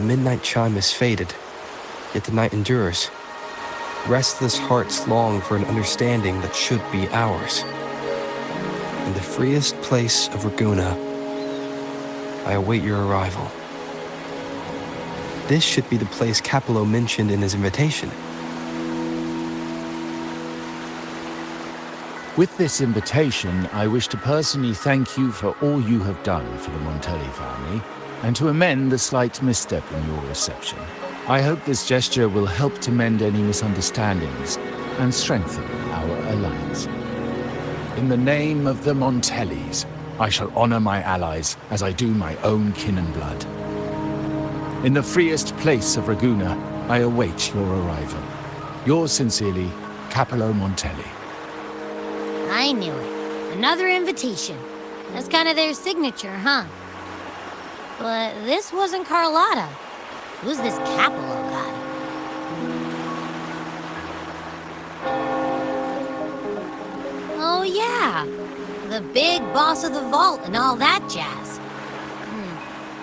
The midnight chime is faded, yet the night endures. Restless hearts long for an understanding that should be ours. In the freest place of Raguna, I await your arrival. This should be the place Capello mentioned in his invitation. With this invitation, I wish to personally thank you for all you have done for the Montelli family, and to amend the slight misstep in your reception. I hope this gesture will help to mend any misunderstandings and strengthen our alliance. In the name of the Montellis, I shall honor my allies as I do my own kin and blood. In the freest place of Raguna, I await your arrival. Yours sincerely, Capello Montelli. I knew it. Another invitation. That's kind of their signature, huh? But this wasn't Carlotta. Who's this Capello guy? Oh yeah, the big boss of the vault and all that jazz.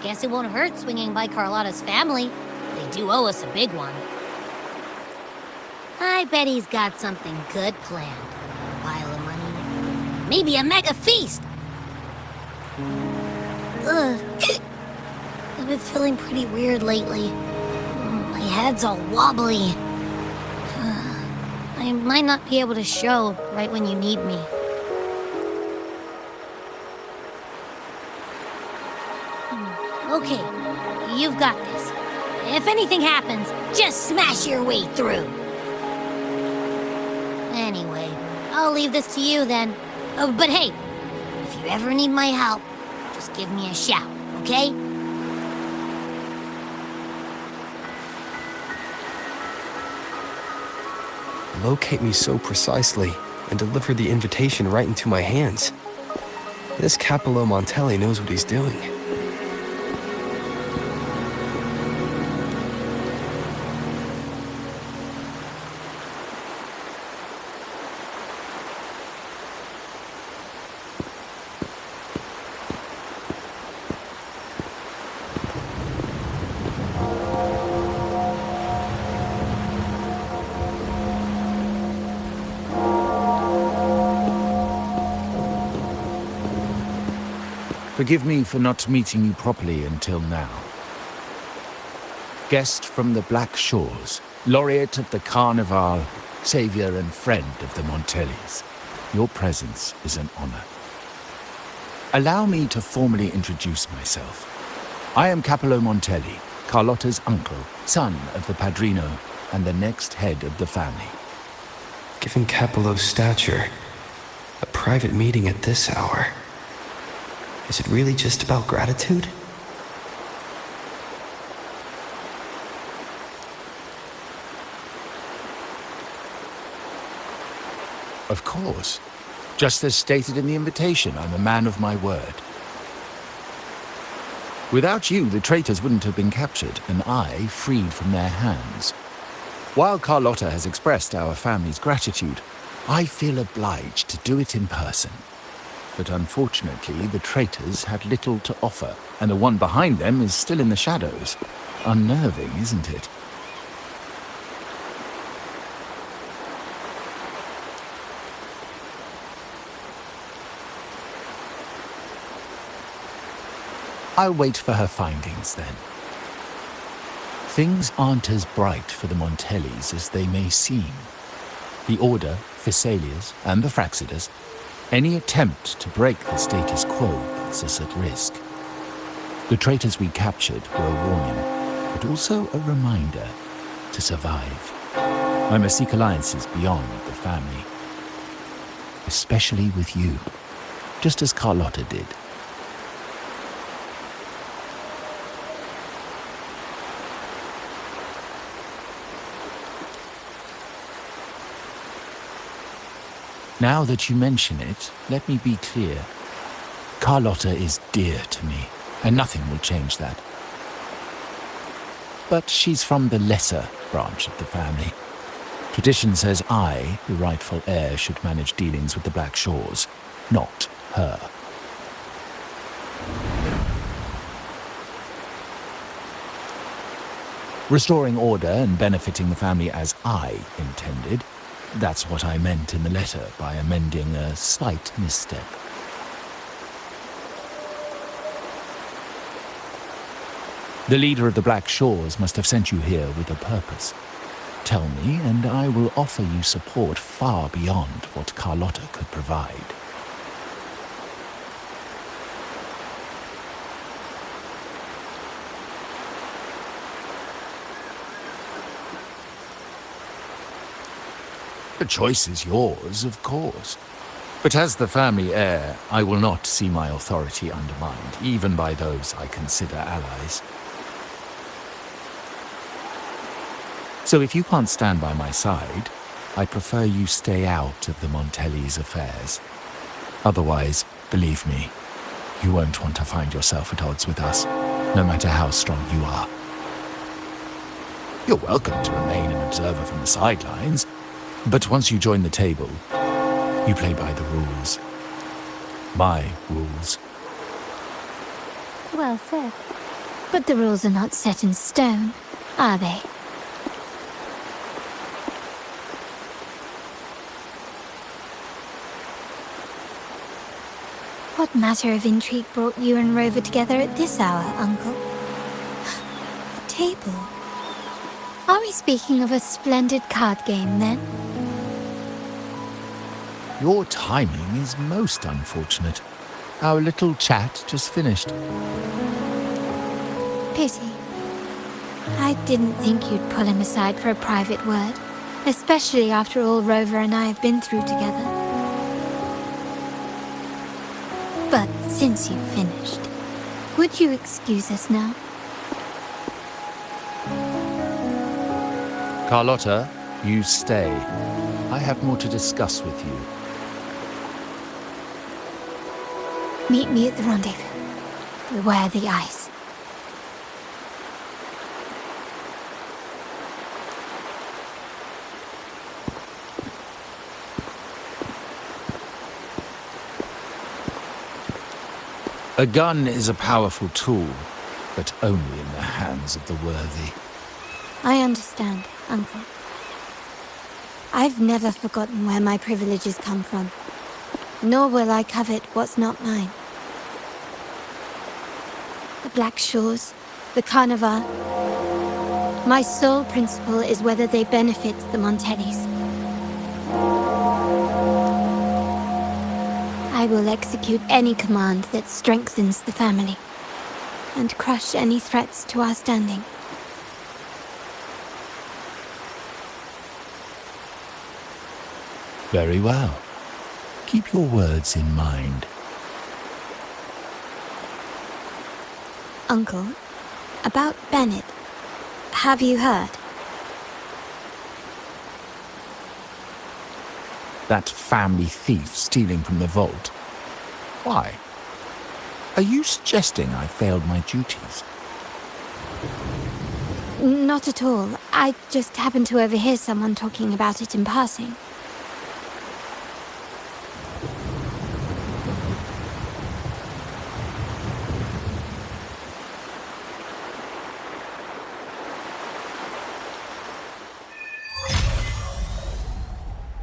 Guess it won't hurt swinging by Carlotta's family. They do owe us a big one. I bet he's got something good planned. A pile of money. Maybe a mega feast! Ugh. I've been feeling pretty weird lately. My head's all wobbly. I might not be able to show right when you need me. Okay, you've got this. If anything happens, just smash your way through. Anyway, I'll leave this to you then. Oh, but hey, if you ever need my help, just give me a shout, okay? Locate me so precisely and deliver the invitation right into my hands. This Capello Montelli knows what he's doing. Forgive me for not meeting you properly until now. Guest from the Black Shores, laureate of the Carnival, savior and friend of the Montellis. Your presence is an honor. Allow me to formally introduce myself. I am Capello Montelli, Carlotta's uncle, son of the Padrino, and the next head of the family. Given Capello's stature, a private meeting at this hour. Is it really just about gratitude? Of course. Just as stated in the invitation, I'm a man of my word. Without you, the traitors wouldn't have been captured, and I freed from their hands. While Carlotta has expressed our family's gratitude, I feel obliged to do it in person. But unfortunately, the traitors had little to offer, and the one behind them is still in the shadows. Unnerving, isn't it? I'll wait for her findings, then. Things aren't as bright for the Montellis as they may seem. The Order, Phassalias, and the Fraxidas, any attempt to break the status quo puts us at risk. The traitors we captured were a warning, but also a reminder to survive. I must seek alliances beyond the family, especially with you, just as Carlotta did. Now that you mention it, let me be clear. Carlotta is dear to me, and nothing will change that. But she's from the lesser branch of the family. Tradition says I, the rightful heir, should manage dealings with the Black Shores, not her. Restoring order and benefiting the family as I intended. That's what I meant in the letter by amending a slight misstep. The leader of the Black Shores must have sent you here with a purpose. Tell me, and I will offer you support far beyond what Carlotta could provide. The choice is yours, of course. But as the family heir, I will not see my authority undermined, even by those I consider allies. So if you can't stand by my side, I prefer you stay out of the Montelli's affairs. Otherwise, believe me, you won't want to find yourself at odds with us, no matter how strong you are. You're welcome to remain an observer from the sidelines, but once you join the table, you play by the rules. My rules. Well said. But the rules are not set in stone, are they? What matter of intrigue brought you and Rover together at this hour, Uncle? A table? Are we speaking of a splendid card game, then? Your timing is most unfortunate. Our little chat just finished. Pity. I didn't think you'd pull him aside for a private word, especially after all Rover and I have been through together. But since you've finished, would you excuse us now? Carlotta, you stay. I have more to discuss with you. Meet me at the rendezvous. Beware the ice. A gun is a powerful tool, but only in the hands of the worthy. I understand, Uncle. I've never forgotten where my privileges come from, nor will I covet what's not mine. The Black Shores, the Carnival. My sole principle is whether they benefit the Montellis. I will execute any command that strengthens the family, and crush any threats to our standing. Very well. Keep your words in mind. Uncle, about Bennett, have you heard? That family thief stealing from the vault. Why? Are you suggesting I failed my duties? Not at all. I just happened to overhear someone talking about it in passing.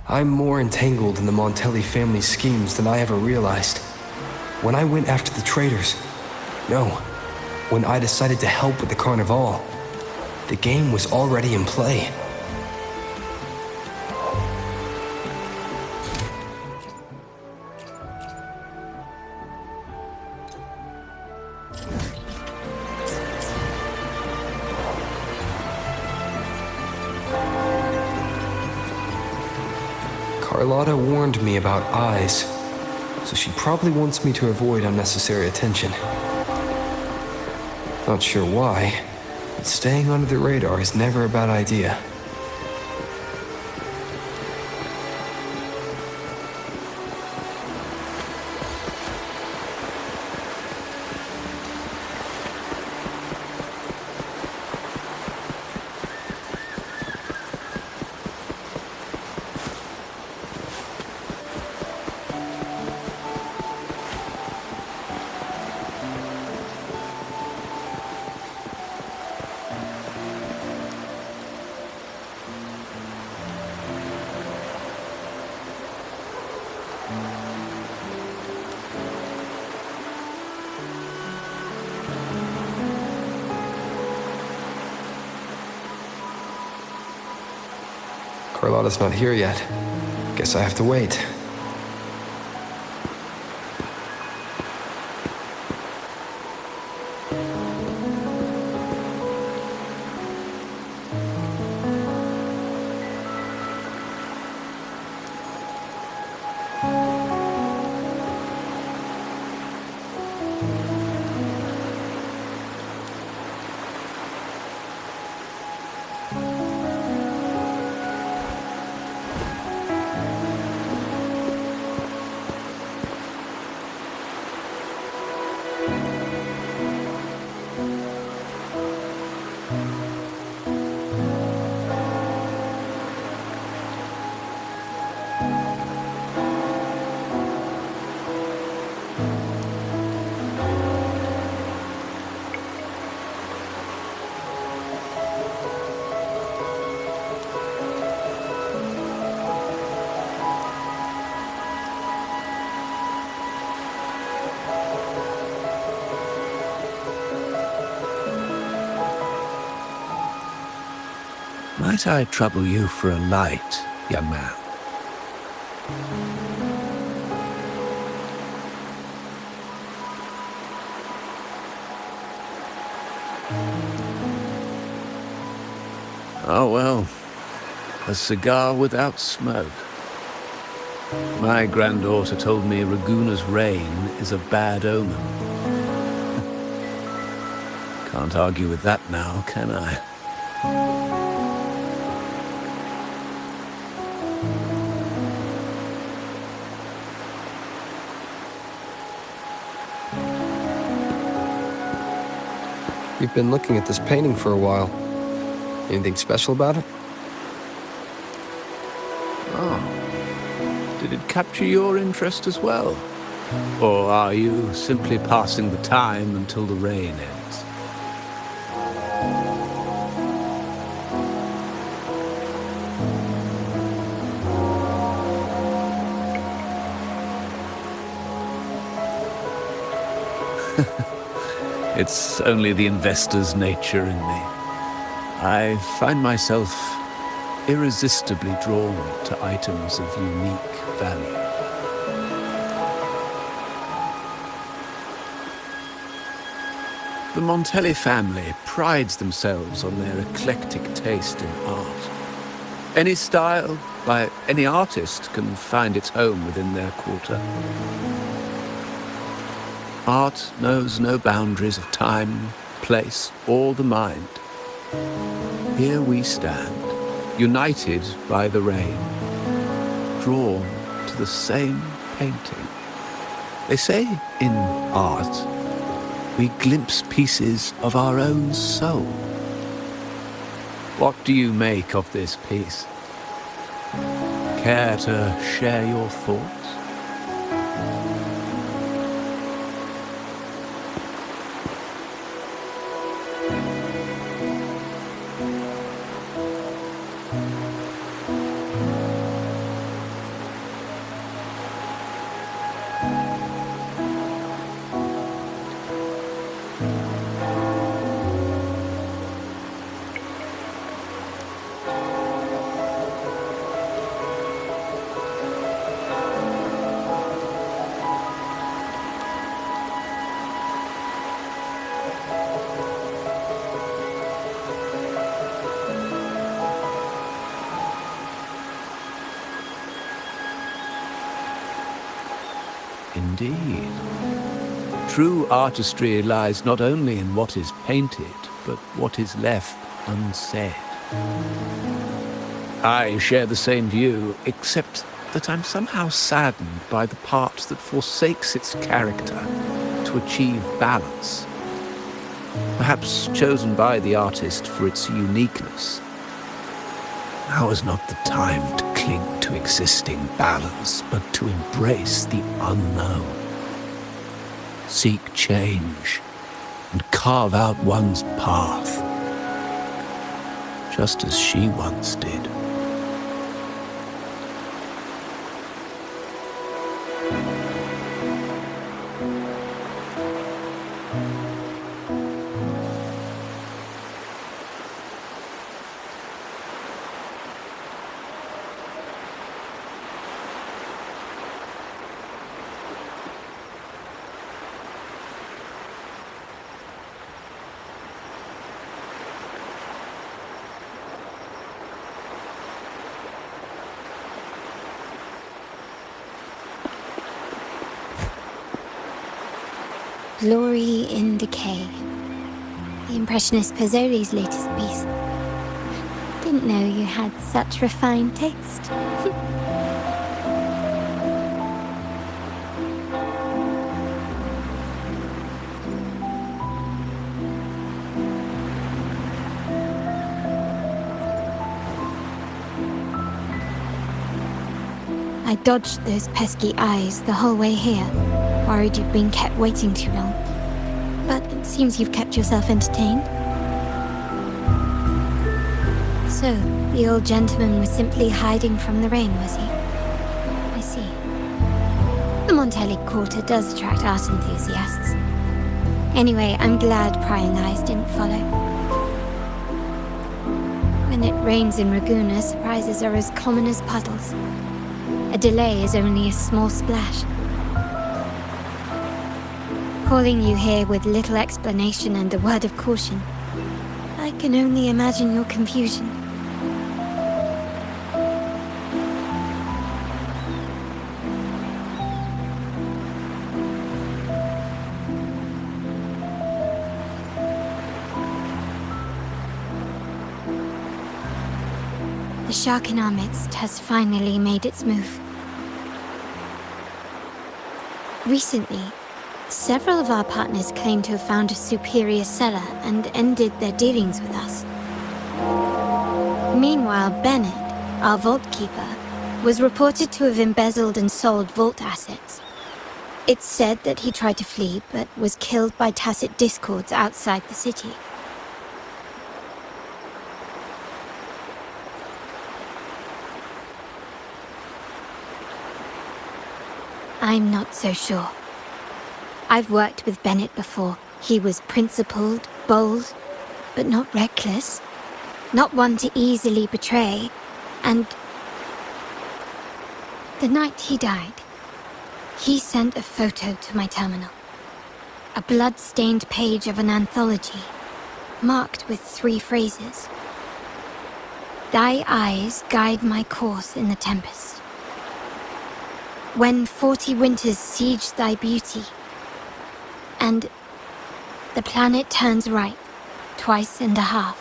I'm more entangled in the Montelli family schemes than I ever realized. When I went after the traitors, no, when I decided to help with the Carnival, the game was already in play. Carlotta warned me about eyes, so she probably wants me to avoid unnecessary attention. Not sure why, but staying under the radar is never a bad idea. Carlotta's not here yet. Guess I have to wait. Might I trouble you for a light, young man? Oh, well, a cigar without smoke. My granddaughter told me Raguna's rain is a bad omen. Can't argue with that now, can I? You've been looking at this painting for a while. Anything special about it? Oh. Did it capture your interest as well? Or are you simply passing the time until the rain ends? It's only the investor's nature in me. I find myself irresistibly drawn to items of unique value. The Montelli family prides themselves on their eclectic taste in art. Any style, by any artist, can find its home within their quarter. Art knows no boundaries of time, place, or the mind. Here we stand, united by the rain, drawn to the same painting. They say in art, we glimpse pieces of our own soul. What do you make of this piece? Care to share your thoughts? Indeed. True artistry lies not only in what is painted, but what is left unsaid. I share the same view, except that I'm somehow saddened by the part that forsakes its character to achieve balance. Perhaps chosen by the artist for its uniqueness. Now is not the time to cling to existing balance, but to embrace the unknown. Seek change and carve out one's path, just as she once did. Glory in Decay. The Impressionist Pizzoli's latest piece. Didn't know you had such refined taste. I dodged those pesky eyes the whole way here, worried you'd been kept waiting too long. But it seems you've kept yourself entertained. So, the old gentleman was simply hiding from the rain, was he? I see. The Montelli Quarter does attract art enthusiasts. Anyway, I'm glad prying eyes didn't follow. When it rains in Ragusa, surprises are as common as puddles. A delay is only a small splash. Calling you here with little explanation and a word of caution, I can only imagine your confusion. The shark in our midst has finally made its move. Recently, several of our partners claim to have found a superior cellar and ended their dealings with us. Meanwhile, Bennett, our vault keeper, was reported to have embezzled and sold vault assets. It's said that he tried to flee, but was killed by tacit discords outside the city. I'm not so sure. I've worked with Bennett before. He was principled, bold, but not reckless. Not one to easily betray. And the night he died, he sent a photo to my terminal. A blood-stained page of an anthology, marked with 3 phrases. Thy eyes guide my course in the tempest. When 40 winters siege thy beauty, and the planet turns right, twice and a half.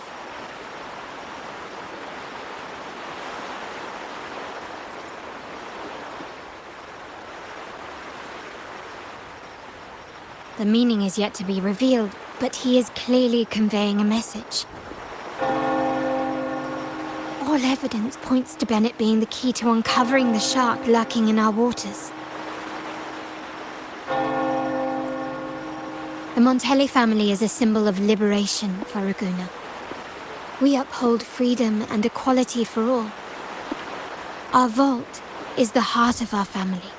The meaning is yet to be revealed, but he is clearly conveying a message. All evidence points to Bennett being the key to uncovering the shark lurking in our waters. The Montelli family is a symbol of liberation for Ragusa. We uphold freedom and equality for all. Our vault is the heart of our family.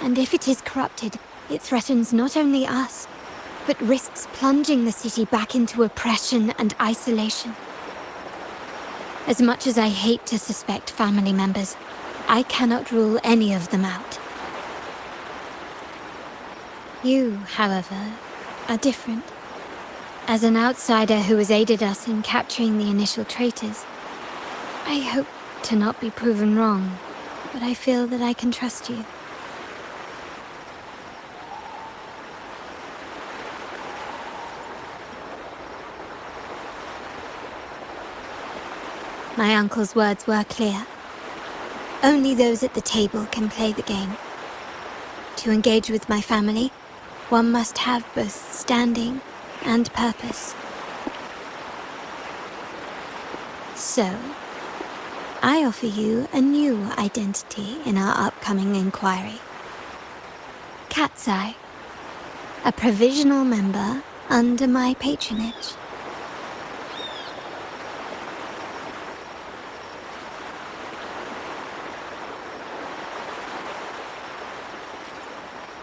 And if it is corrupted, it threatens not only us, but risks plunging the city back into oppression and isolation. As much as I hate to suspect family members, I cannot rule any of them out. You, however, are different. As an outsider who has aided us in capturing the initial traitors, I hope to not be proven wrong, but I feel that I can trust you. My uncle's words were clear. Only those at the table can play the game. To engage with my family, one must have both standing and purpose. So, I offer you a new identity in our upcoming inquiry. Cat's Eye, a provisional member under my patronage.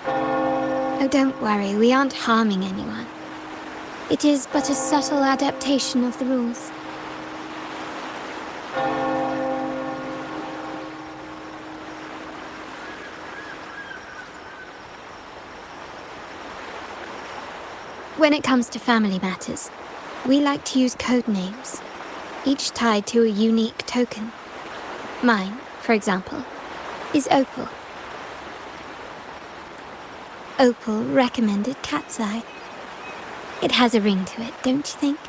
Oh, don't worry, we aren't harming anyone. It is but a subtle adaptation of the rules. When it comes to family matters, we like to use code names, each tied to a unique token. Mine, for example, is Opal. Opal recommended cat's eye. It has a ring to it, don't you think?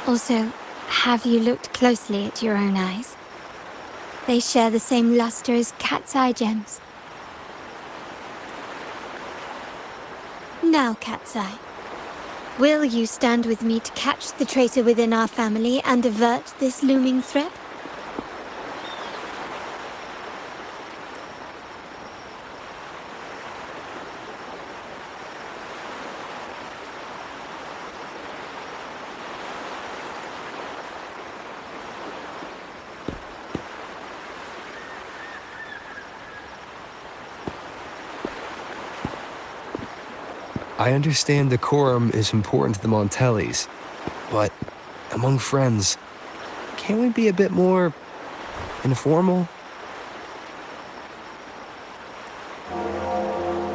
Also, have you looked closely at your own eyes? They share the same luster as cat's eye gems. Now, cat's eye, will you stand with me to catch the traitor within our family and avert this looming threat? I understand decorum is important to the Montellis, but among friends, can't we be a bit more informal?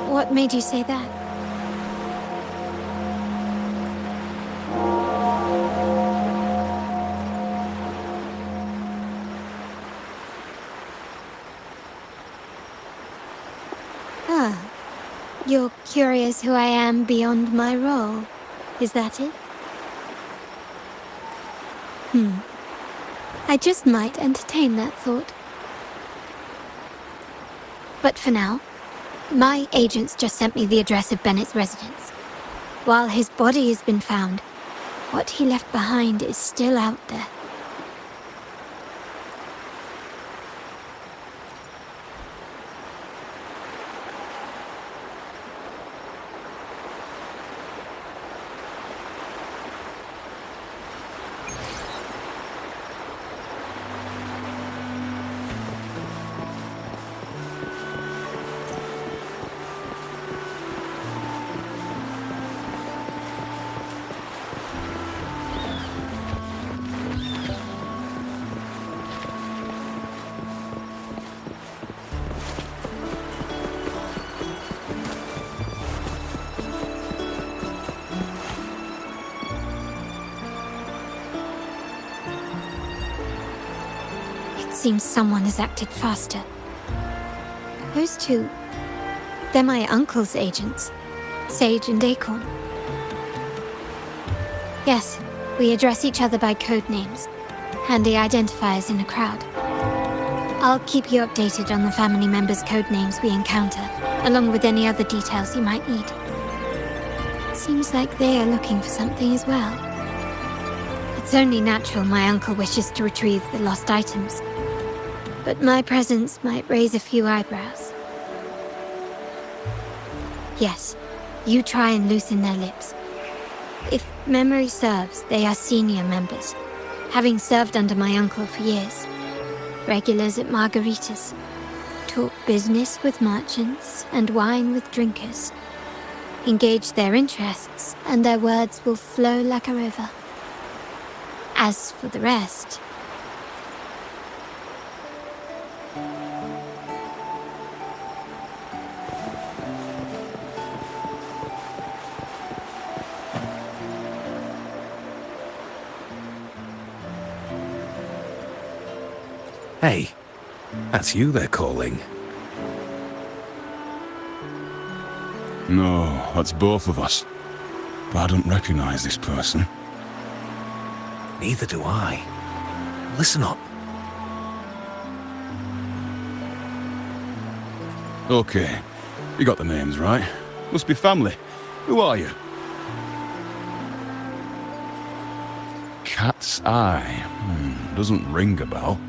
What made you say that? Ah. You're curious who I am beyond my role, is that it? I just might entertain that thought. But for now, my agents just sent me the address of Bennett's residence. While his body has been found, what he left behind is still out there. Seems someone has acted faster. Those two, they're my uncle's agents, Sage and Acorn. Yes, we address each other by code names, handy identifiers in a crowd. I'll keep you updated on the family members' code names we encounter, along with any other details you might need. Seems like they are looking for something as well. It's only natural my uncle wishes to retrieve the lost items. But my presence might raise a few eyebrows. Yes, you try and loosen their lips. If memory serves, they are senior members, having served under my uncle for years. Regulars at margaritas. Talk business with merchants and wine with drinkers. Engage their interests, and their words will flow like a river. As for the rest... Hey, that's you they're calling. No, that's both of us. But I don't recognize this person. Neither do I. Listen up. Okay, you got the names right. Must be family. Who are you? Cat's Eye. Doesn't ring a bell.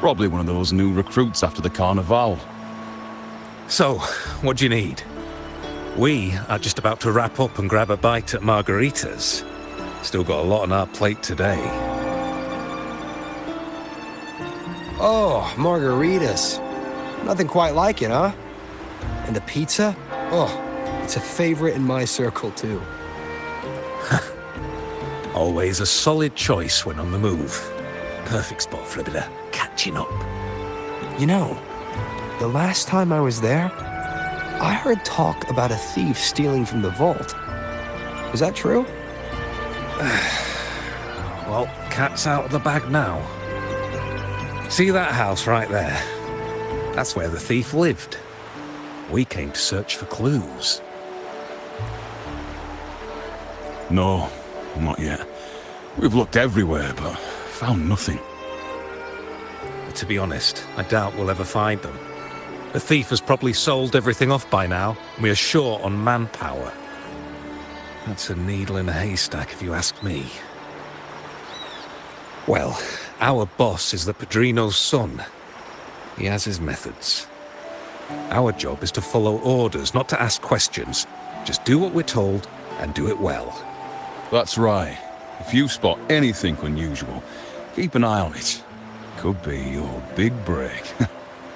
Probably one of those new recruits after the Carnival. So, what do you need? We are just about to wrap up and grab a bite at margaritas. Still got a lot on our plate today. Oh, margaritas. Nothing quite like it, huh? And the pizza? Oh, it's a favorite in my circle, too. Always a solid choice when on the move. Perfect spot for a bit of catching up. You know, the last time I was there, I heard talk about a thief stealing from the vault. Is that true? Well, cat's out of the bag now. See that house right there? That's where the thief lived. We came to search for clues. No, not yet. We've looked everywhere, but found nothing. But to be honest, I doubt we'll ever find them. The thief has probably sold everything off by now, and we are short on manpower. That's a needle in a haystack, if you ask me. Well, our boss is the Padrino's son. He has his methods. Our job is to follow orders, not to ask questions. Just do what we're told, and do it well. That's right. If you spot anything unusual, keep an eye on it. Could be your big break.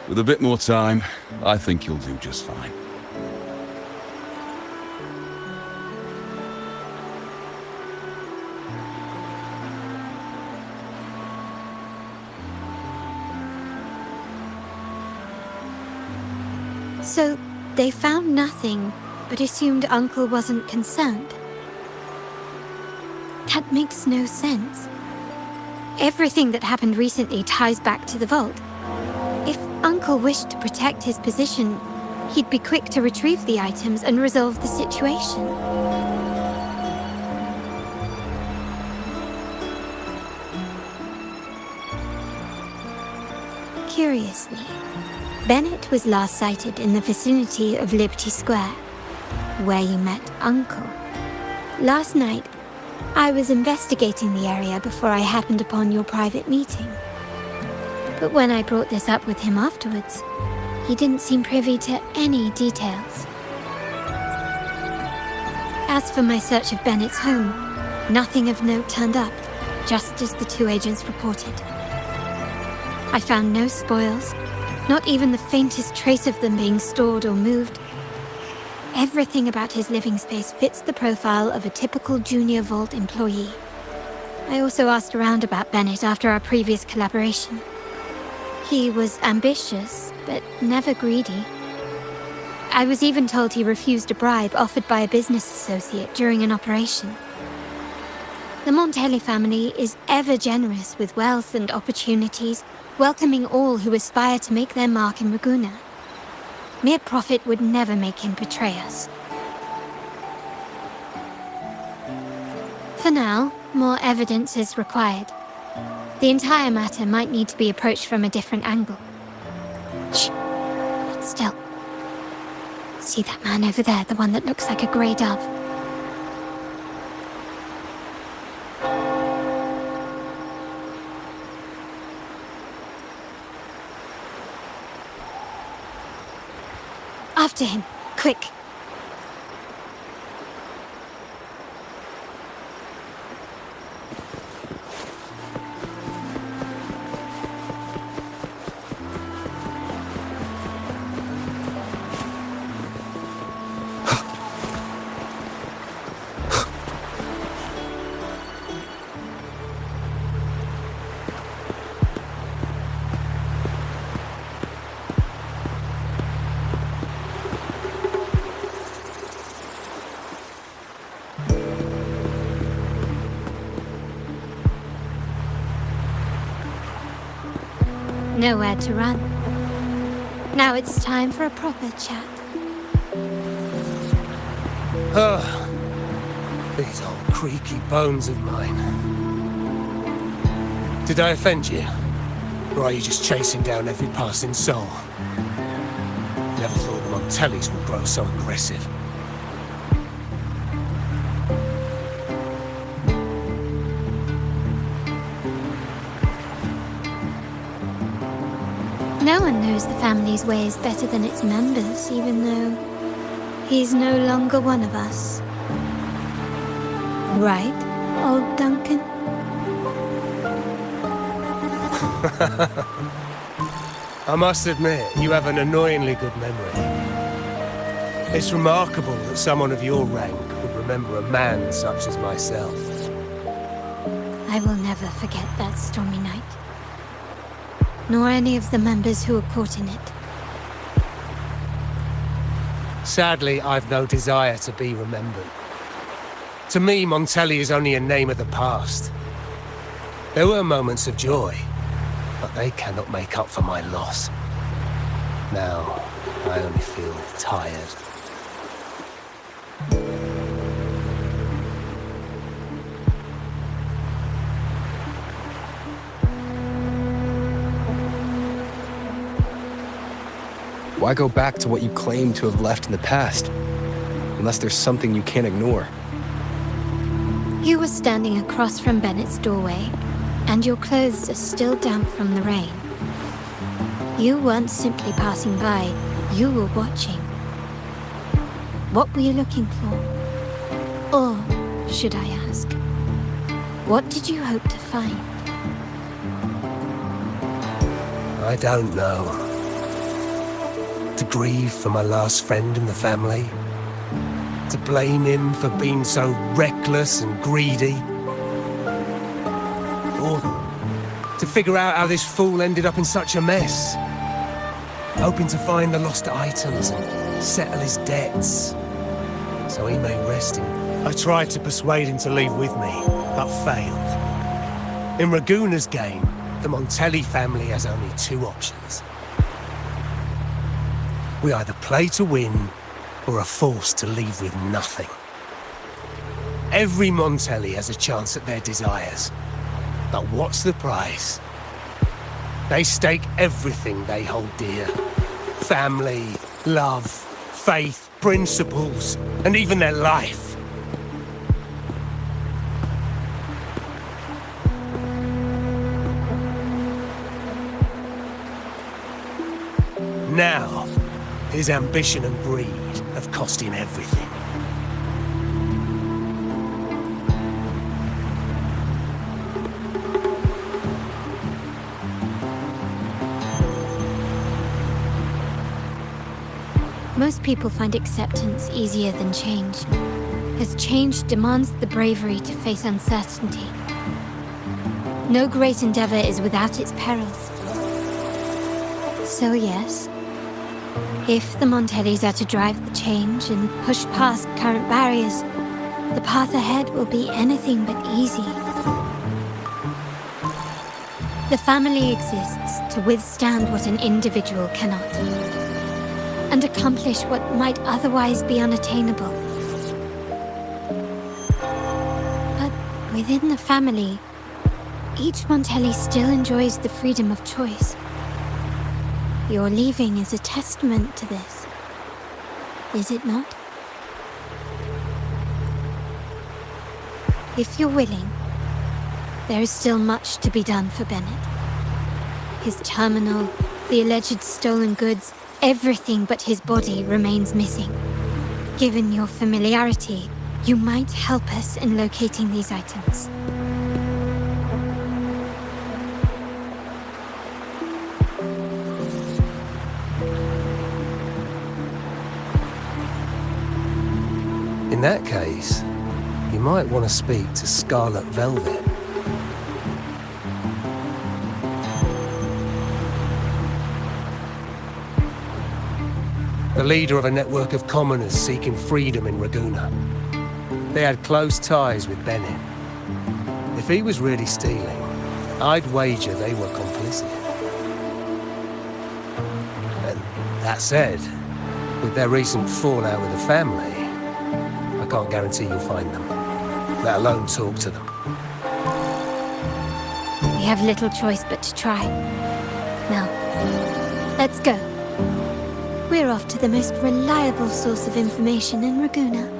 With a bit more time, I think you'll do just fine. So, they found nothing, but assumed Uncle wasn't concerned. That makes no sense. Everything that happened recently ties back to the vault. If Uncle wished to protect his position, he'd be quick to retrieve the items and resolve the situation. Curiously, Bennett was last sighted in the vicinity of Liberty Square, where you met Uncle. Last night, I was investigating the area before I happened upon your private meeting. But when I brought this up with him afterwards, he didn't seem privy to any details. As for my search of Bennett's home, nothing of note turned up, just as the two agents reported. I found no spoils, not even the faintest trace of them being stored or moved. Everything about his living space fits the profile of a typical junior vault employee. I also asked around about Bennett after our previous collaboration. He was ambitious, but never greedy. I was even told he refused a bribe offered by a business associate during an operation. The Montelli family is ever generous with wealth and opportunities, welcoming all who aspire to make their mark in Ragusa. Mere profit would never make him betray us. For now, more evidence is required. The entire matter might need to be approached from a different angle. Shh. Hold still. See that man over there, the one that looks like a grey dove? After him, quick! Nowhere to run. Now it's time for a proper chat. These old creaky bones of mine. Did I offend you? Or are you just chasing down every passing soul? Never thought the Montellis would grow so aggressive. No one knows the family's ways better than its members, even though he's no longer one of us. Right, old Duncan? I must admit, you have an annoyingly good memory. It's remarkable that someone of your rank would remember a man such as myself. I will never forget that stormy night. Nor any of the members who were caught in it. Sadly, I've no desire to be remembered. To me, Montelli is only a name of the past. There were moments of joy, but they cannot make up for my loss. Now, I only feel tired. Why go back to what you claim to have left in the past? Unless there's something you can't ignore. You were standing across from Bennett's doorway, and your clothes are still damp from the rain. You weren't simply passing by, you were watching. What were you looking for? Or, should I ask, what did you hope to find? I don't know. To grieve for my last friend in the family? To blame him for being so reckless and greedy? Or to figure out how this fool ended up in such a mess? Hoping to find the lost items and settle his debts, so he may rest in. I tried to persuade him to leave with me, but failed. In Raguna's game, the Montelli family has only two options. We either play to win, or are forced to leave with nothing. Every Montelli has a chance at their desires. But what's the price? They stake everything they hold dear. Family, love, faith, principles, and even their life. Now, his ambition and greed have cost him everything. Most people find acceptance easier than change, as change demands the bravery to face uncertainty. No great endeavor is without its perils. So yes, if the Montellis are to drive the change and push past current barriers, the path ahead will be anything but easy. The family exists to withstand what an individual cannot, and accomplish what might otherwise be unattainable. But within the family, each Montelli still enjoys the freedom of choice. Your leaving is a testament to this, is it not? If you're willing, there is still much to be done for Bennett. His terminal, the alleged stolen goods, everything but his body remains missing. Given your familiarity, you might help us in locating these items. In that case, you might want to speak to Scarlet Velvet. The leader of a network of commoners seeking freedom in Raguna. They had close ties with Bennett. If he was really stealing, I'd wager they were complicit. And that said, with their recent fallout with the family, I can't guarantee you'll find them, let alone talk to them. We have little choice but to try. Now, let's go. We're off to the most reliable source of information in Raguna.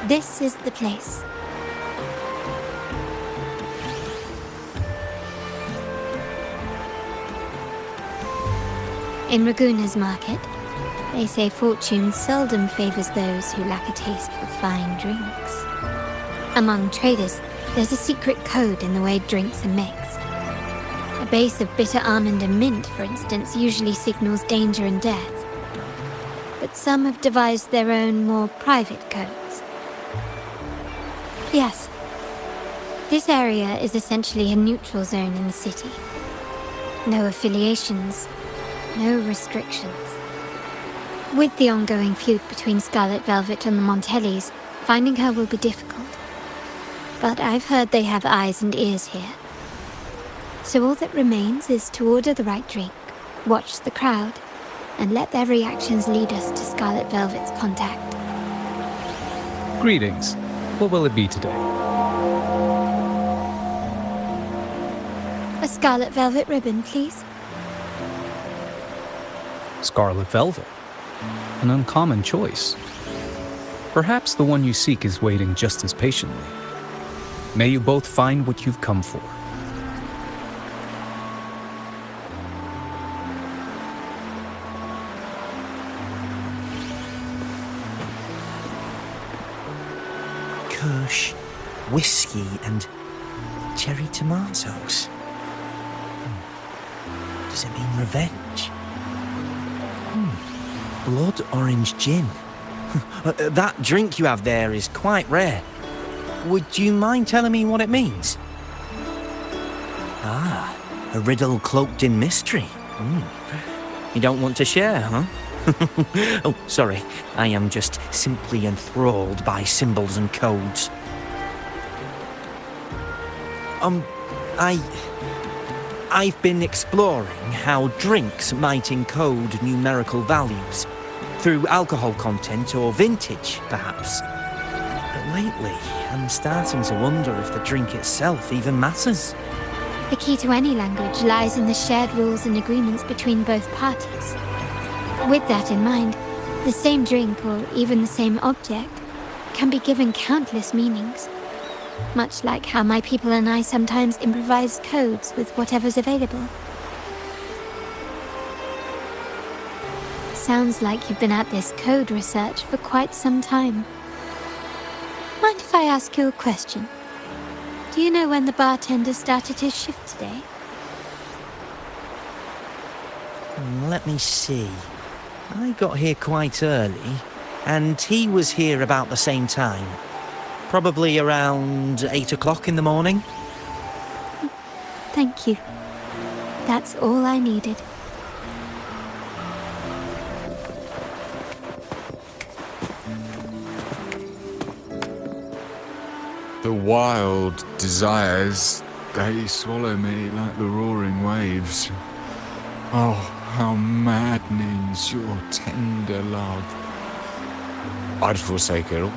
This is the place. In Raguna's market, they say fortune seldom favors those who lack a taste for fine drinks. Among traders, there's a secret code in the way drinks are mixed. A base of bitter almond and mint, for instance, usually signals danger and death. But some have devised their own, more private codes. Yes. This area is essentially a neutral zone in the city. No affiliations, no restrictions. With the ongoing feud between Scarlet Velvet and the Montellis, finding her will be difficult. But I've heard they have eyes and ears here. So all that remains is to order the right drink, watch the crowd, and let their reactions lead us to Scarlet Velvet's contact. Greetings. What will it be today? A Scarlet Velvet ribbon, please. Scarlet Velvet. An uncommon choice. Perhaps the one you seek is waiting just as patiently. May you both find what you've come for. Kirsch, whiskey, and cherry tomatoes. Does it mean revenge? Blood orange gin. That drink you have there is quite rare. Would you mind telling me what it means? Ah, a riddle cloaked in mystery. You don't want to share, huh? Oh, sorry. I am just simply enthralled by symbols and codes. I've been exploring how drinks might encode numerical values through alcohol content or vintage, perhaps. But lately, I'm starting to wonder if the drink itself even matters. The key to any language lies in the shared rules and agreements between both parties. With that in mind, the same drink or even the same object can be given countless meanings. Much like how my people and I sometimes improvise codes with whatever's available. Sounds like you've been at this code research for quite some time. Mind if I ask you a question? Do you know when the bartender started his shift today? Let me see. I got here quite early, and he was here about the same time. Probably around 8 o'clock in the morning. Thank you. That's all I needed. The wild desires, they swallow me like the roaring waves. Oh, how maddening's your tender love. I'd forsake it all,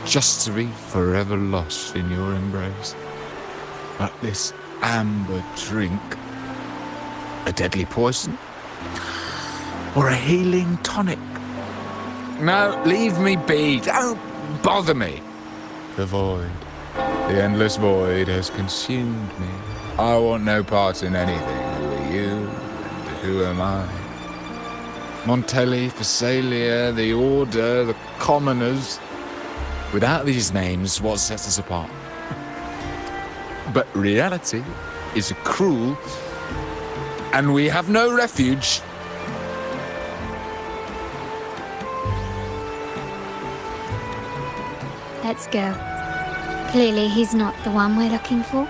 just to be forever lost in your embrace. But this amber drink, a deadly poison? Or a healing tonic? No, leave me be, don't bother me. The void, the endless void has consumed me. I want no part in anything. Who are you, and who am I? Montelli, Phasalia, the Order, the Commoners. Without these names, what sets us apart? But reality is cruel, and we have no refuge. Let's go. Clearly he's not the one we're looking for.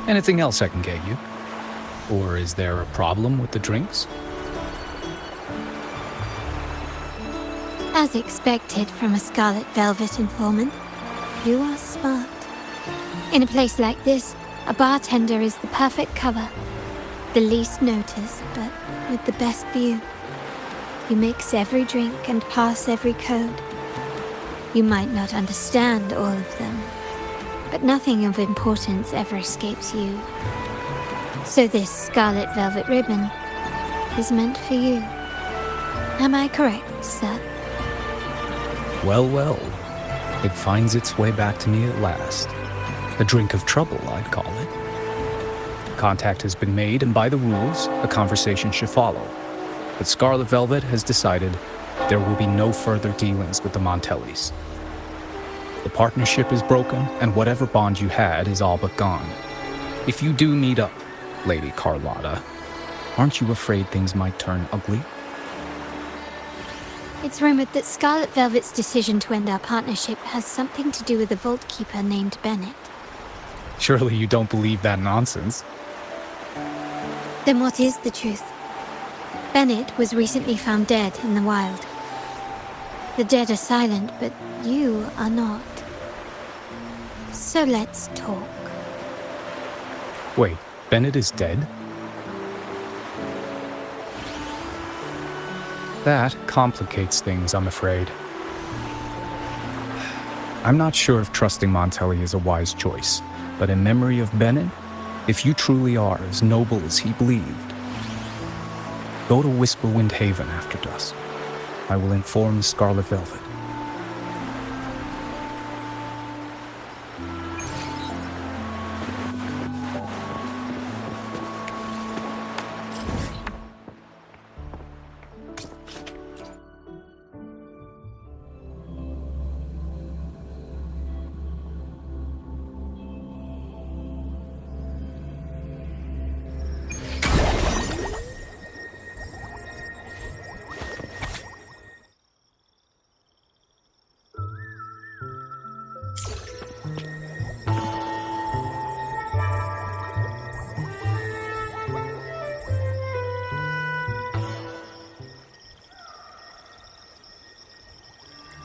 Anything else I can get you? Or is there a problem with the drinks? As expected from a Scarlet Velvet informant, you are smart. In a place like this, a bartender is the perfect cover. The least noticed, but with the best view. You mix every drink and pass every code. You might not understand all of them, but nothing of importance ever escapes you. So this Scarlet Velvet ribbon is meant for you. Am I correct, sir? Well, well. It finds its way back to me at last. A drink of trouble, I'd call it. Contact has been made, and by the rules, a conversation should follow. But Scarlet Velvet has decided there will be no further dealings with the Montellis. The partnership is broken, and whatever bond you had is all but gone. If you do meet up, Lady Carlotta, aren't you afraid things might turn ugly? It's rumored that Scarlet Velvet's decision to end our partnership has something to do with a vault keeper named Bennett. Surely you don't believe that nonsense. Then what is the truth? Bennett was recently found dead in the wild. The dead are silent, but you are not. So let's talk. Wait, Bennett is dead? That complicates things, I'm afraid. I'm not sure if trusting Montelli is a wise choice, but in memory of Bennett, if you truly are as noble as he believed, go to Whisperwind Haven after dusk. I will inform Scarlet Velvet.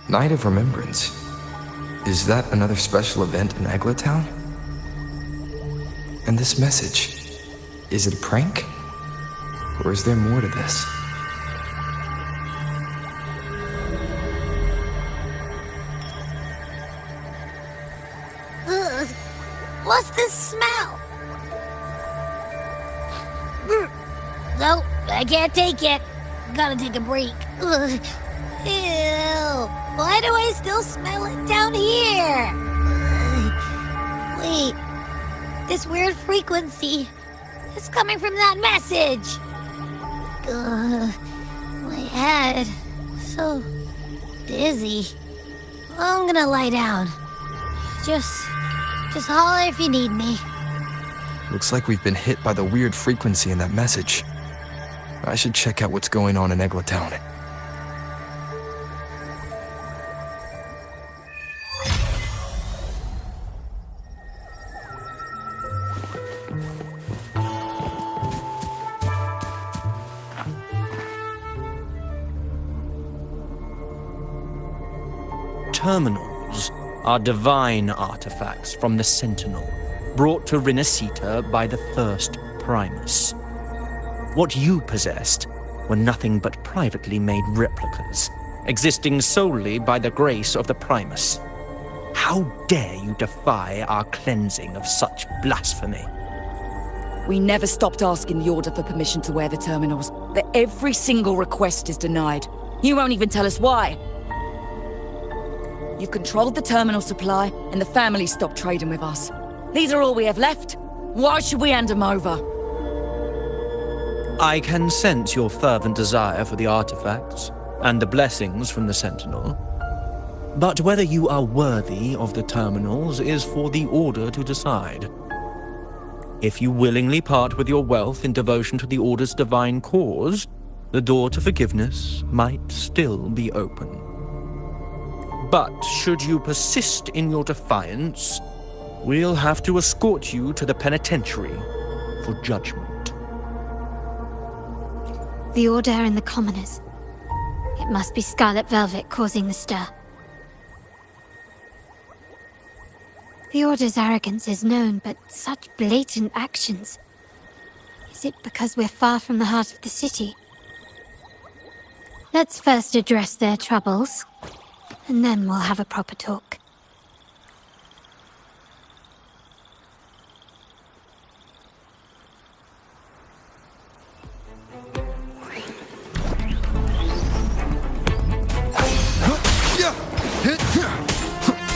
Night of Remembrance. Is that another special event in Eglatown? And this message, is it a prank? Or is there more to this? Ugh, what's this smell? Nope, I can't take it. Gotta take a break. Ugh. Ew. Why do I still smell it down here? Wait. This weird frequency is coming from that message. My head. So dizzy. I'm gonna lie down. Just holler if you need me. Looks like we've been hit by the weird frequency in that message. I should check out what's going on in Eglatown. Terminals are divine artifacts from the Sentinel, brought to Rinascita by the first Primus. What you possessed were nothing but privately made replicas, existing solely by the grace of the Primus. How dare you defy our cleansing of such blasphemy? We never stopped asking the Order for permission to wear the terminals, but every single request is denied. You won't even tell us why. You've controlled the terminal supply, and the family stopped trading with us. These are all we have left. Why should we hand them over? I can sense your fervent desire for the artifacts and the blessings from the Sentinel. But whether you are worthy of the terminals is for the Order to decide. If you willingly part with your wealth in devotion to the Order's divine cause, the door to forgiveness might still be open. But should you persist in your defiance, we'll have to escort you to the penitentiary for judgment. The Order and the commoners. It must be Scarlet Velvet causing the stir. The Order's arrogance is known, but such blatant actions. Is it because we're far from the heart of the city? Let's first address their troubles, and then we'll have a proper talk.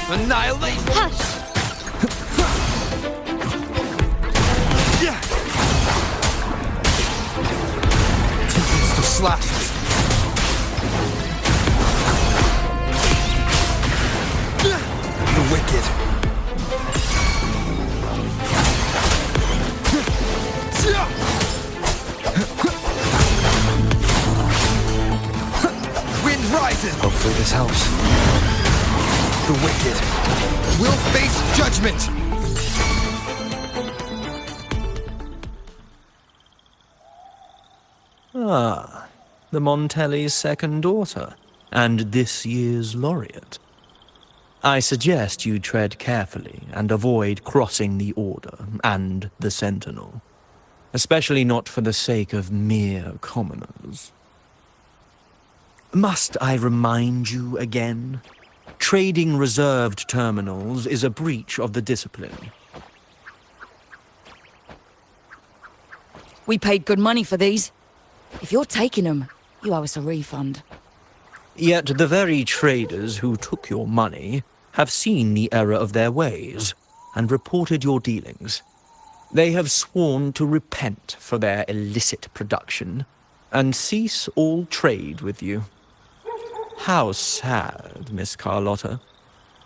Annihilate! Hush! The slashes. The wicked. Wind rises. Hopefully this helps. The wicked will face judgment. Ah, the Montelli's second daughter, and this year's laureate. I suggest you tread carefully and avoid crossing the Order and the Sentinel, especially not for the sake of mere commoners. Must I remind you again? Trading reserved terminals is a breach of the discipline. We paid good money for these. If you're taking them, you owe us a refund. Yet the very traders who took your money have seen the error of their ways and reported your dealings. They have sworn to repent for their illicit production and cease all trade with you. How sad, Miss Carlotta.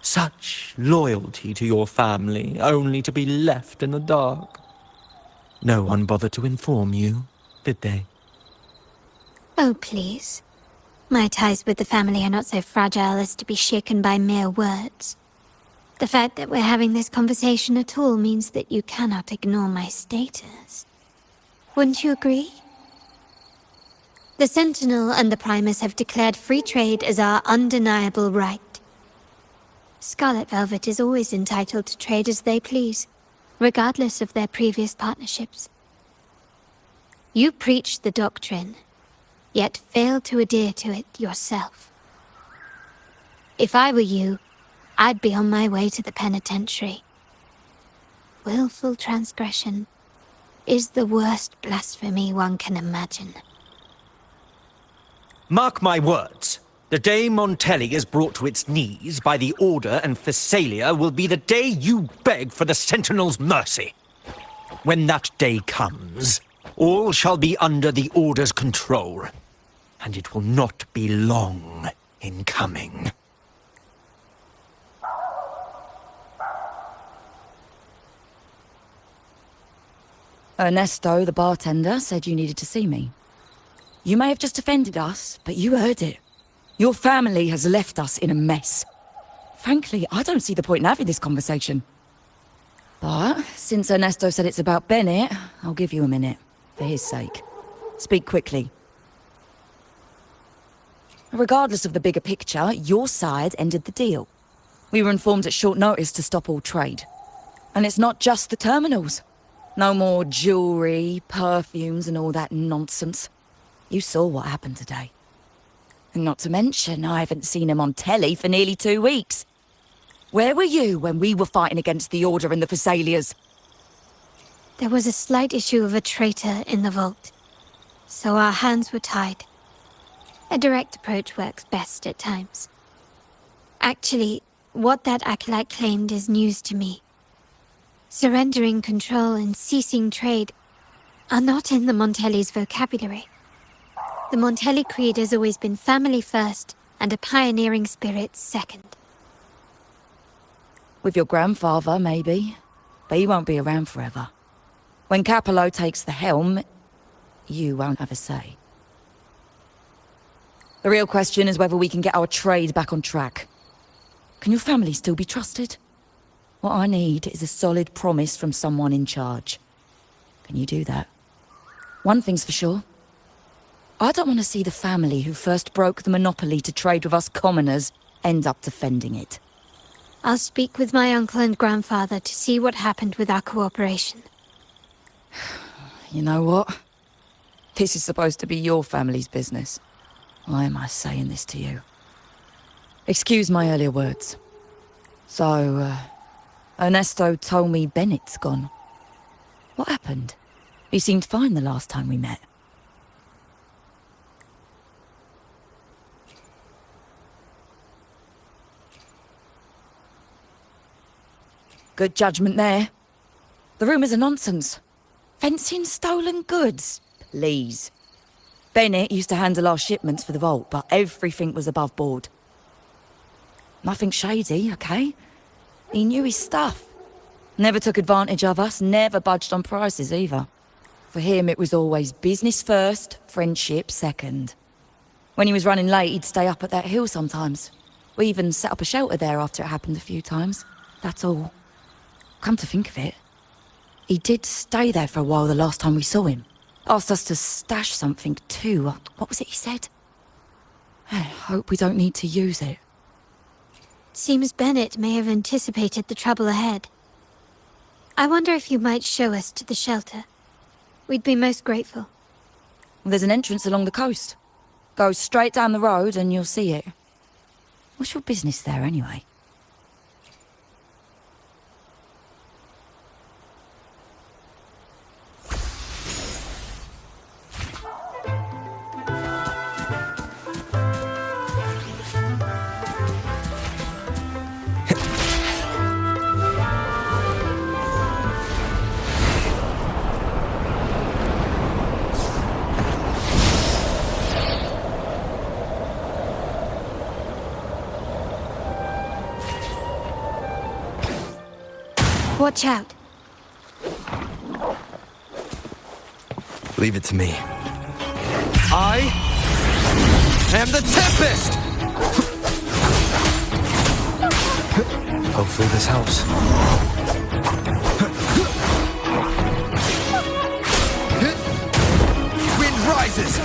Such loyalty to your family, only to be left in the dark. No one bothered to inform you, did they? Oh, please. My ties with the family are not so fragile as to be shaken by mere words. The fact that we're having this conversation at all means that you cannot ignore my status. Wouldn't you agree? The Sentinel and the Primus have declared free trade as our undeniable right. Scarlet Velvet is always entitled to trade as they please, regardless of their previous partnerships. You preach the doctrine, yet fail to adhere to it yourself. If I were you, I'd be on my way to the penitentiary. Willful transgression is the worst blasphemy one can imagine. Mark my words. The day Montelli is brought to its knees by the Order and Thessalia will be the day you beg for the Sentinel's mercy. When that day comes, all shall be under the Order's control, and it will not be long in coming. Ernesto, the bartender, said you needed to see me. You may have just offended us, but you heard it. Your family has left us in a mess. Frankly, I don't see the point in having this conversation. But since Ernesto said it's about Bennett, I'll give you a minute, for his sake. Speak quickly. Regardless of the bigger picture, your side ended the deal. We were informed at short notice to stop all trade. And it's not just the terminals. No more jewelry, perfumes, and all that nonsense. You saw what happened today. And not to mention, I haven't seen him on telly for nearly 2 weeks. Where were you when we were fighting against the Order and the Thessalias? There was a slight issue of a traitor in the vault, so our hands were tied. A direct approach works best at times. Actually, what that acolyte claimed is news to me. Surrendering control and ceasing trade are not in the Montelli's vocabulary. The Montelli creed has always been family first and a pioneering spirit second. With your grandfather, maybe. But he won't be around forever. When Capello takes the helm, you won't have a say. The real question is whether we can get our trade back on track. Can your family still be trusted? What I need is a solid promise from someone in charge. Can you do that? One thing's for sure. I don't want to see the family who first broke the monopoly to trade with us commoners end up defending it. I'll speak with my uncle and grandfather to see what happened with our cooperation. You know what? This is supposed to be your family's business. Why am I saying this to you? Excuse my earlier words. So, Ernesto told me Bennett's gone. What happened? He seemed fine the last time we met. Good judgment there. The rumours are nonsense. Fencing stolen goods, please. Bennett used to handle our shipments for the vault, but everything was above board. Nothing shady, okay? He knew his stuff. Never took advantage of us, never budged on prices either. For him, it was always business first, friendship second. When he was running late, he'd stay up at that hill sometimes. We even set up a shelter there after it happened a few times. That's all. Come to think of it, he did stay there for a while the last time we saw him. Asked us to stash something too. What was it he said? I hope we don't need to use it. Seems Bennett may have anticipated the trouble ahead. I wonder if you might show us to the shelter. We'd be most grateful. There's an entrance along the coast. Go straight down the road and you'll see it. What's your business there anyway? Watch out. Leave it to me. I am the Tempest! Hopefully this helps. Wind rises!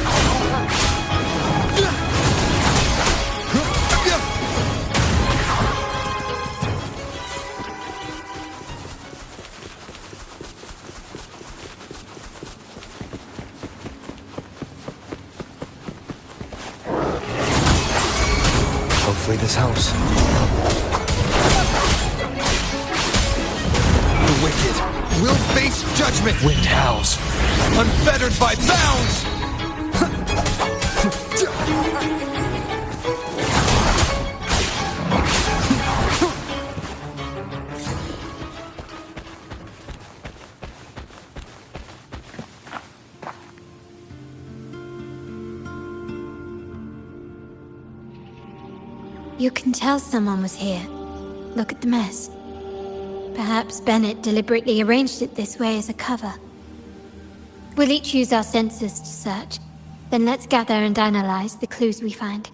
Hopefully this helps. The wicked will face judgment! Wind howls. Unfettered by bounds! You can tell someone was here. Look at the mess. Perhaps Bennett deliberately arranged it this way as a cover. We'll each use our senses to search. Then let's gather and analyze the clues we find.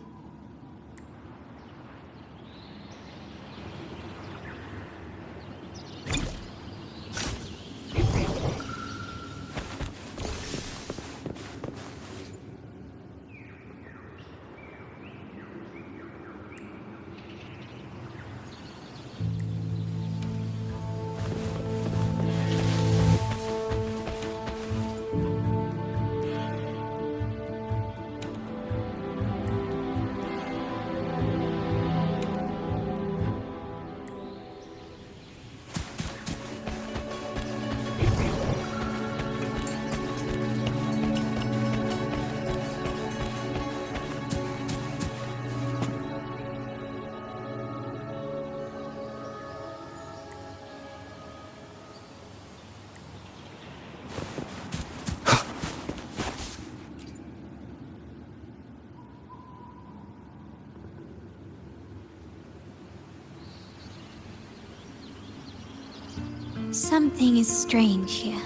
Something is strange here.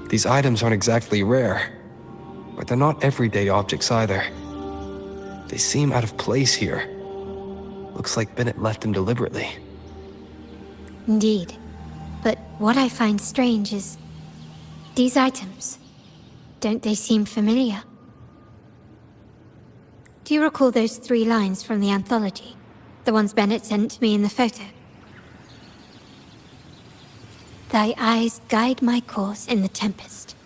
These items aren't exactly rare, but they're not everyday objects either. They seem out of place here. Looks like Bennett left them deliberately. Indeed. But what I find strange is these items. Don't they seem familiar? Do you recall those 3 lines from the anthology? The ones Bennett sent me in the photo? Thy eyes guide my course in the tempest.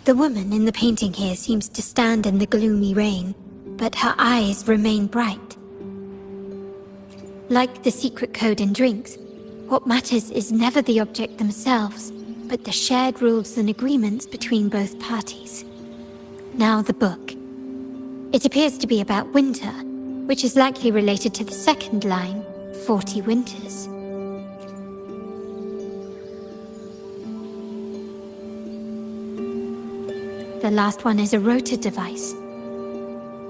The woman in the painting here seems to stand in the gloomy rain, but her eyes remain bright. Like the secret code in drinks, what matters is never the object themselves, but the shared rules and agreements between both parties. Now the book. It appears to be about winter, which is likely related to the second line, 40 winters. The last one is a rotor device.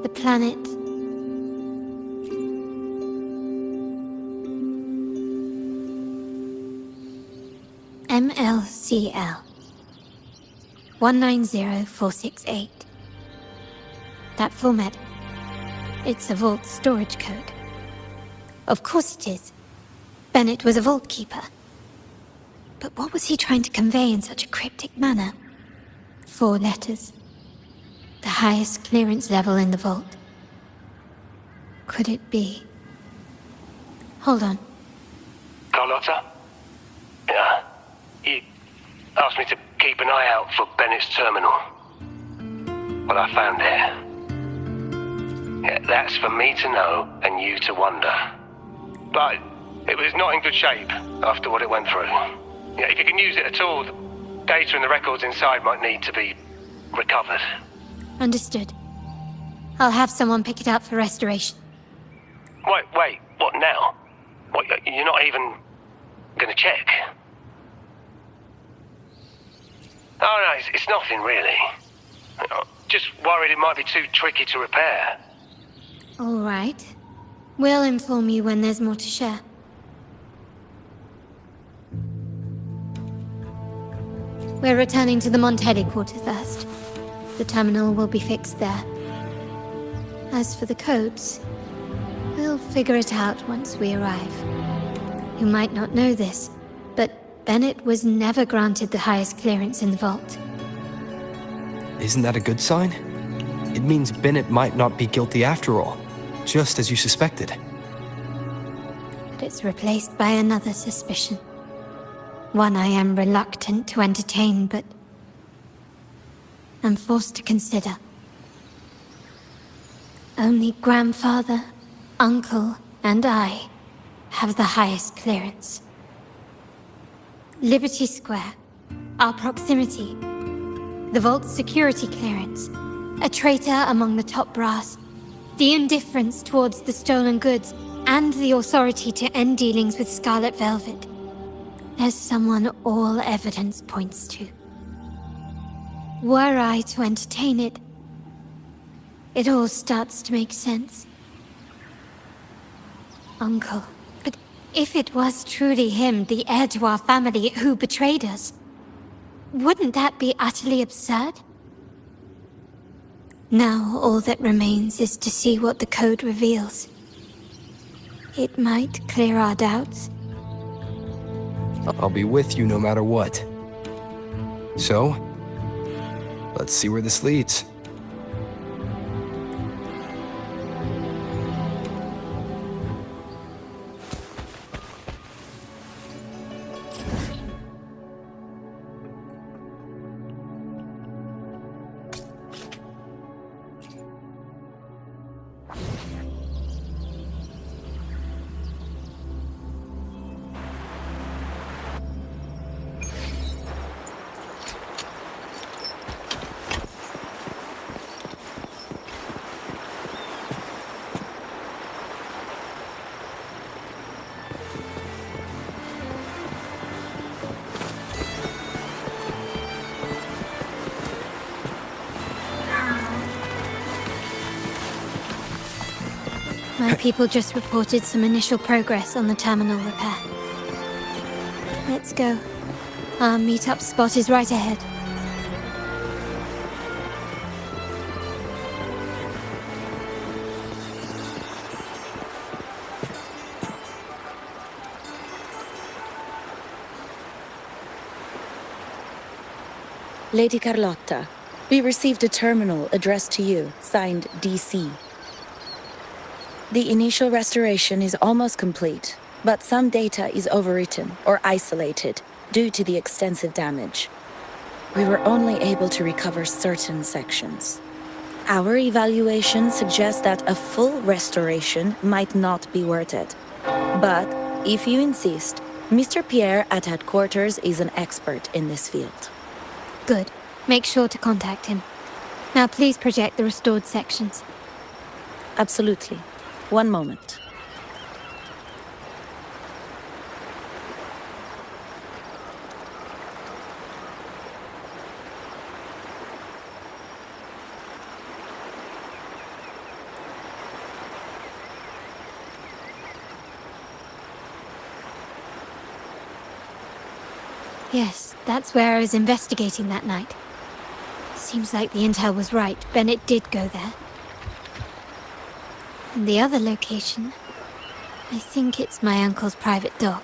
The planet... MLCL 190468. That format. It's a vault storage code. Of course it is. Bennett was a vault keeper. But what was he trying to convey in such a cryptic manner? 4 letters. The highest clearance level in the vault. Could it be? Hold on. Carlotta? Yeah. You asked me to keep an eye out for Bennett's terminal. Well, I found it. Yeah, that's for me to know and you to wonder. But it was not in good shape after what it went through. Yeah, if you can use it at all, the data and the records inside might need to be recovered. Understood. I'll have someone pick it up for restoration. Wait, what now? What, you're not even gonna check? Oh no, it's nothing really. Just worried it might be too tricky to repair. All right. We'll inform you when there's more to share. We're returning to the Montelli quarter first. The terminal will be fixed there. As for the codes, we'll figure it out once we arrive. You might not know this, but Bennett was never granted the highest clearance in the vault. Isn't that a good sign? It means Bennett might not be guilty after all, just as you suspected. But it's replaced by another suspicion. One I am reluctant to entertain, but I'm forced to consider. Only grandfather, uncle, and I have the highest clearance. Liberty Square, our proximity, the vault's security clearance, a traitor among the top brass, the indifference towards the stolen goods, and the authority to end dealings with Scarlet Velvet. There's someone all evidence points to. Were I to entertain it, it all starts to make sense. Uncle, but if it was truly him, the heir to our family, who betrayed us, wouldn't that be utterly absurd? Now all that remains is to see what the code reveals. It might clear our doubts. I'll be with you no matter what. So, let's see where this leads. My people just reported some initial progress on the terminal repair. Let's go. Our meet-up spot is right ahead. Lady Carlotta, we received a terminal addressed to you, signed DC. The initial restoration is almost complete, but some data is overwritten or isolated due to the extensive damage. We were only able to recover certain sections. Our evaluation suggests that a full restoration might not be worth it. But, if you insist, Mr. Pierre at headquarters is an expert in this field. Good. Make sure to contact him. Now please project the restored sections. Absolutely. One moment. Yes, that's where I was investigating that night. Seems like the intel was right. Bennett did go there. And the other location, I think it's my uncle's private dock.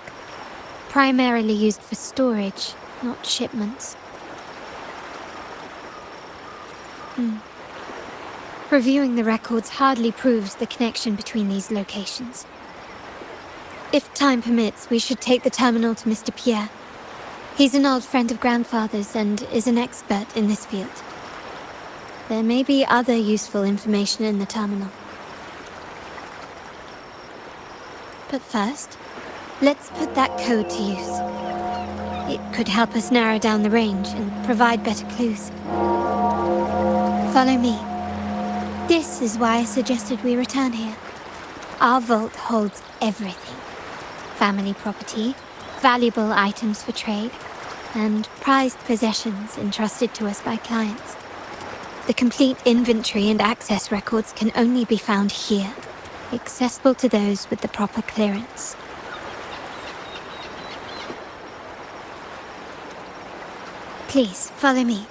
Primarily used for storage, not shipments. Reviewing the records hardly proves the connection between these locations. If time permits, we should take the terminal to Mr. Pierre. He's an old friend of Grandfather's and is an expert in this field. There may be other useful information in the terminal. But first, let's put that code to use. It could help us narrow down the range and provide better clues. Follow me. This is why I suggested we return here. Our vault holds everything. Family property, valuable items for trade, and prized possessions entrusted to us by clients. The complete inventory and access records can only be found here, accessible to those with the proper clearance. Please, follow me.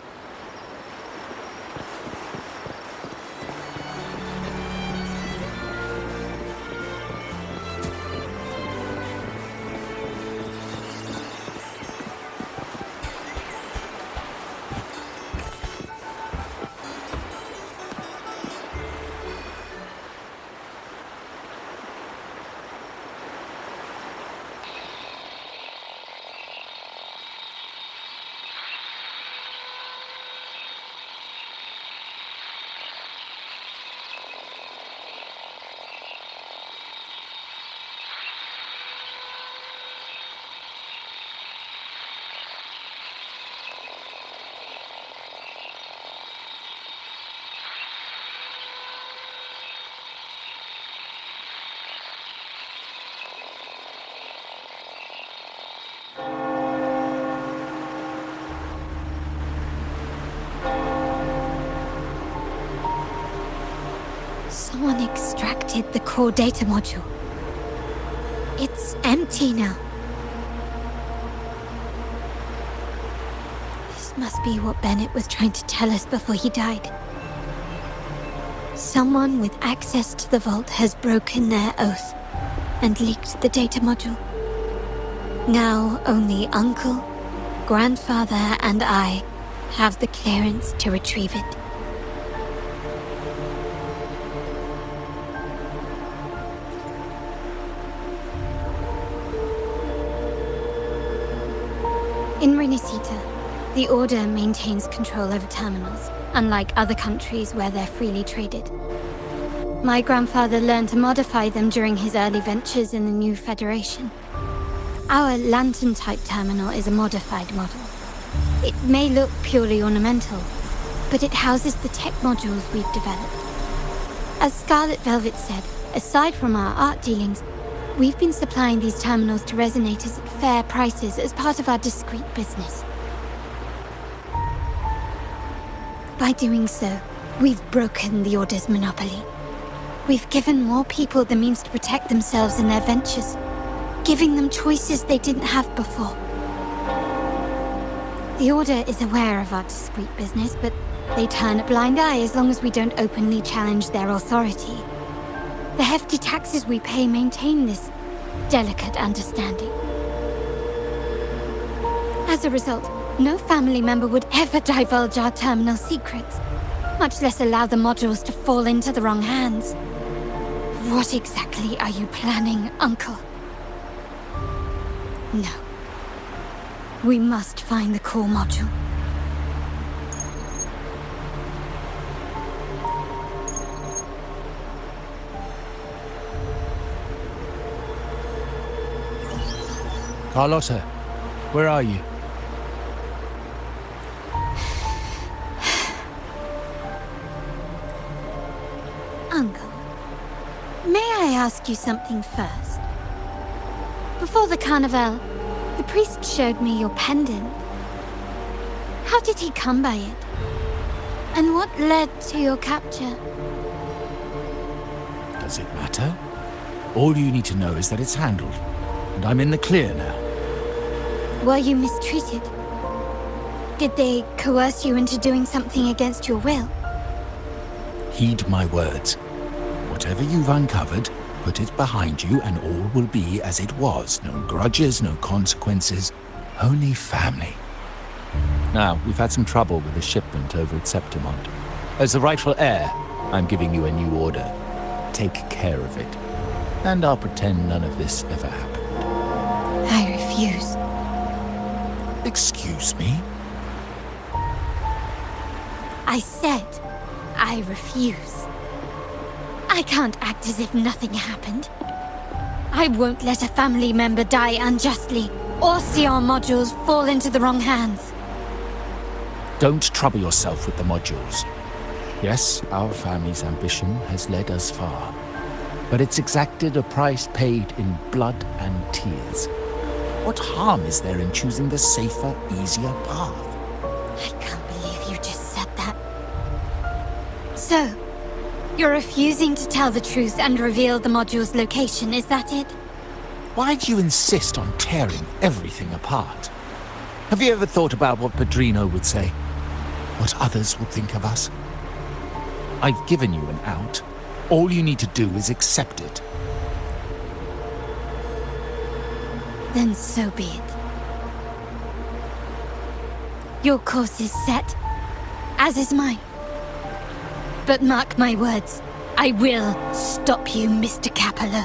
Someone extracted the core data module. It's empty now. This must be what Bennett was trying to tell us before he died. Someone with access to the vault has broken their oath and leaked the data module. Now only Uncle, Grandfather, and I have the clearance to retrieve it. In Renisita, the Order maintains control over terminals, unlike other countries where they're freely traded. My grandfather learned to modify them during his early ventures in the new Federation. Our lantern-type terminal is a modified model. It may look purely ornamental, but it houses the tech modules we've developed. As Scarlet Velvet said, aside from our art dealings, we've been supplying these terminals to resonators at fair prices as part of our discreet business. By doing so, we've broken the Order's monopoly. We've given more people the means to protect themselves in their ventures, giving them choices they didn't have before. The Order is aware of our discreet business, but they turn a blind eye as long as we don't openly challenge their authority. The hefty taxes we pay maintain this delicate understanding. As a result, No family member would ever divulge our terminal secrets, much less allow the modules to fall into the wrong hands. What exactly are you planning, Uncle? No. We must find the core module. Carlotta, where are you? Uncle, may I ask you something first? Before the carnival, the priest showed me your pendant. How did he come by it? And what led to your capture? Does it matter? All you need to know is that it's handled, and I'm in the clear now. Were you mistreated? Did they coerce you into doing something against your will? Heed my words. Whatever you've uncovered, put it behind you and all will be as it was. No grudges, no consequences, only family. Now, we've had some trouble with the shipment over at Septimont. As the rightful heir, I'm giving you a new order. Take care of it. And I'll pretend none of this ever happened. I refuse. Excuse me? I said I refuse. I can't act as if nothing happened. I won't let a family member die unjustly, or see our modules fall into the wrong hands. Don't trouble yourself with the modules. Yes, our family's ambition has led us far, but it's exacted a price paid in blood and tears. What harm is there in choosing the safer, easier path? I can't believe you just said that. So, you're refusing to tell the truth and reveal the module's location, is that it? Why do you insist on tearing everything apart? Have you ever thought about what Padrino would say? What others would think of us? I've given you an out. All you need to do is accept it. Then so be it. Your course is set, as is mine. But mark my words, I will stop you, Mr. Capello.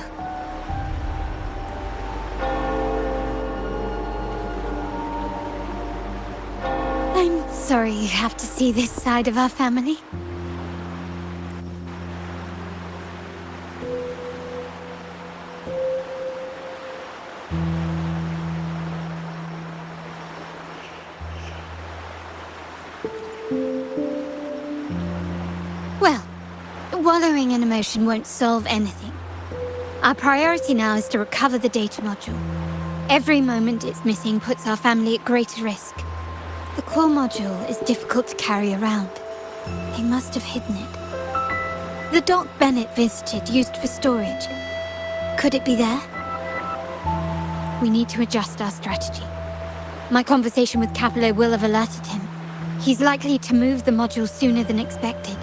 I'm sorry you have to see this side of our family. Well, wallowing in emotion won't solve anything. Our priority now is to recover the data module. Every moment it's missing puts our family at greater risk. The core module is difficult to carry around. They must have hidden it. The dock Bennett visited, used for storage. Could it be there? We need to adjust our strategy. My conversation with Capello will have alerted him. He's likely to move the module sooner than expected.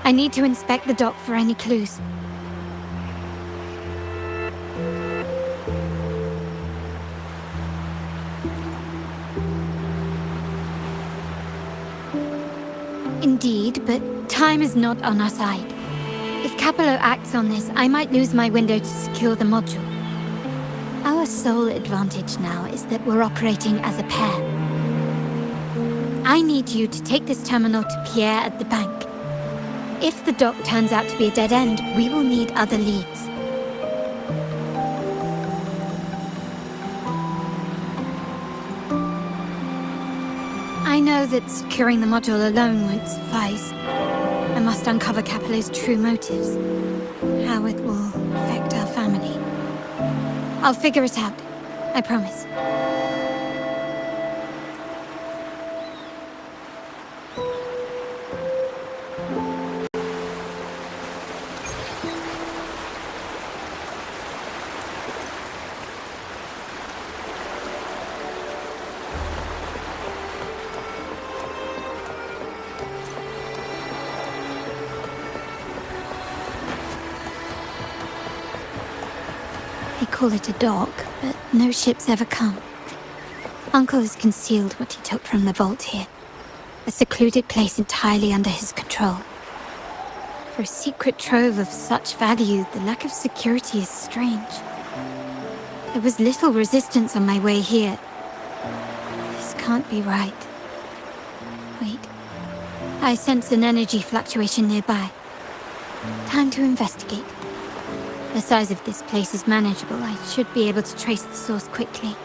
I need to inspect the dock for any clues. Indeed, but time is not on our side. If Capello acts on this, I might lose my window to secure the module. Our sole advantage now is that we're operating as a pair. I need you to take this terminal to Pierre at the bank. If the dock turns out to be a dead end, we will need other leads. I know that securing the module alone won't suffice. I must uncover Capello's true motives. How it will affect our family. I'll figure it out. I promise. They call it a dock, but no ships ever come. Uncle has concealed what he took from the vault here. A secluded place entirely under his control. For a secret trove of such value, the lack of security is strange. There was little resistance on my way here. This can't be right. Wait. I sense an energy fluctuation nearby. Time to investigate. The size of this place is manageable. I should be able to trace the source quickly.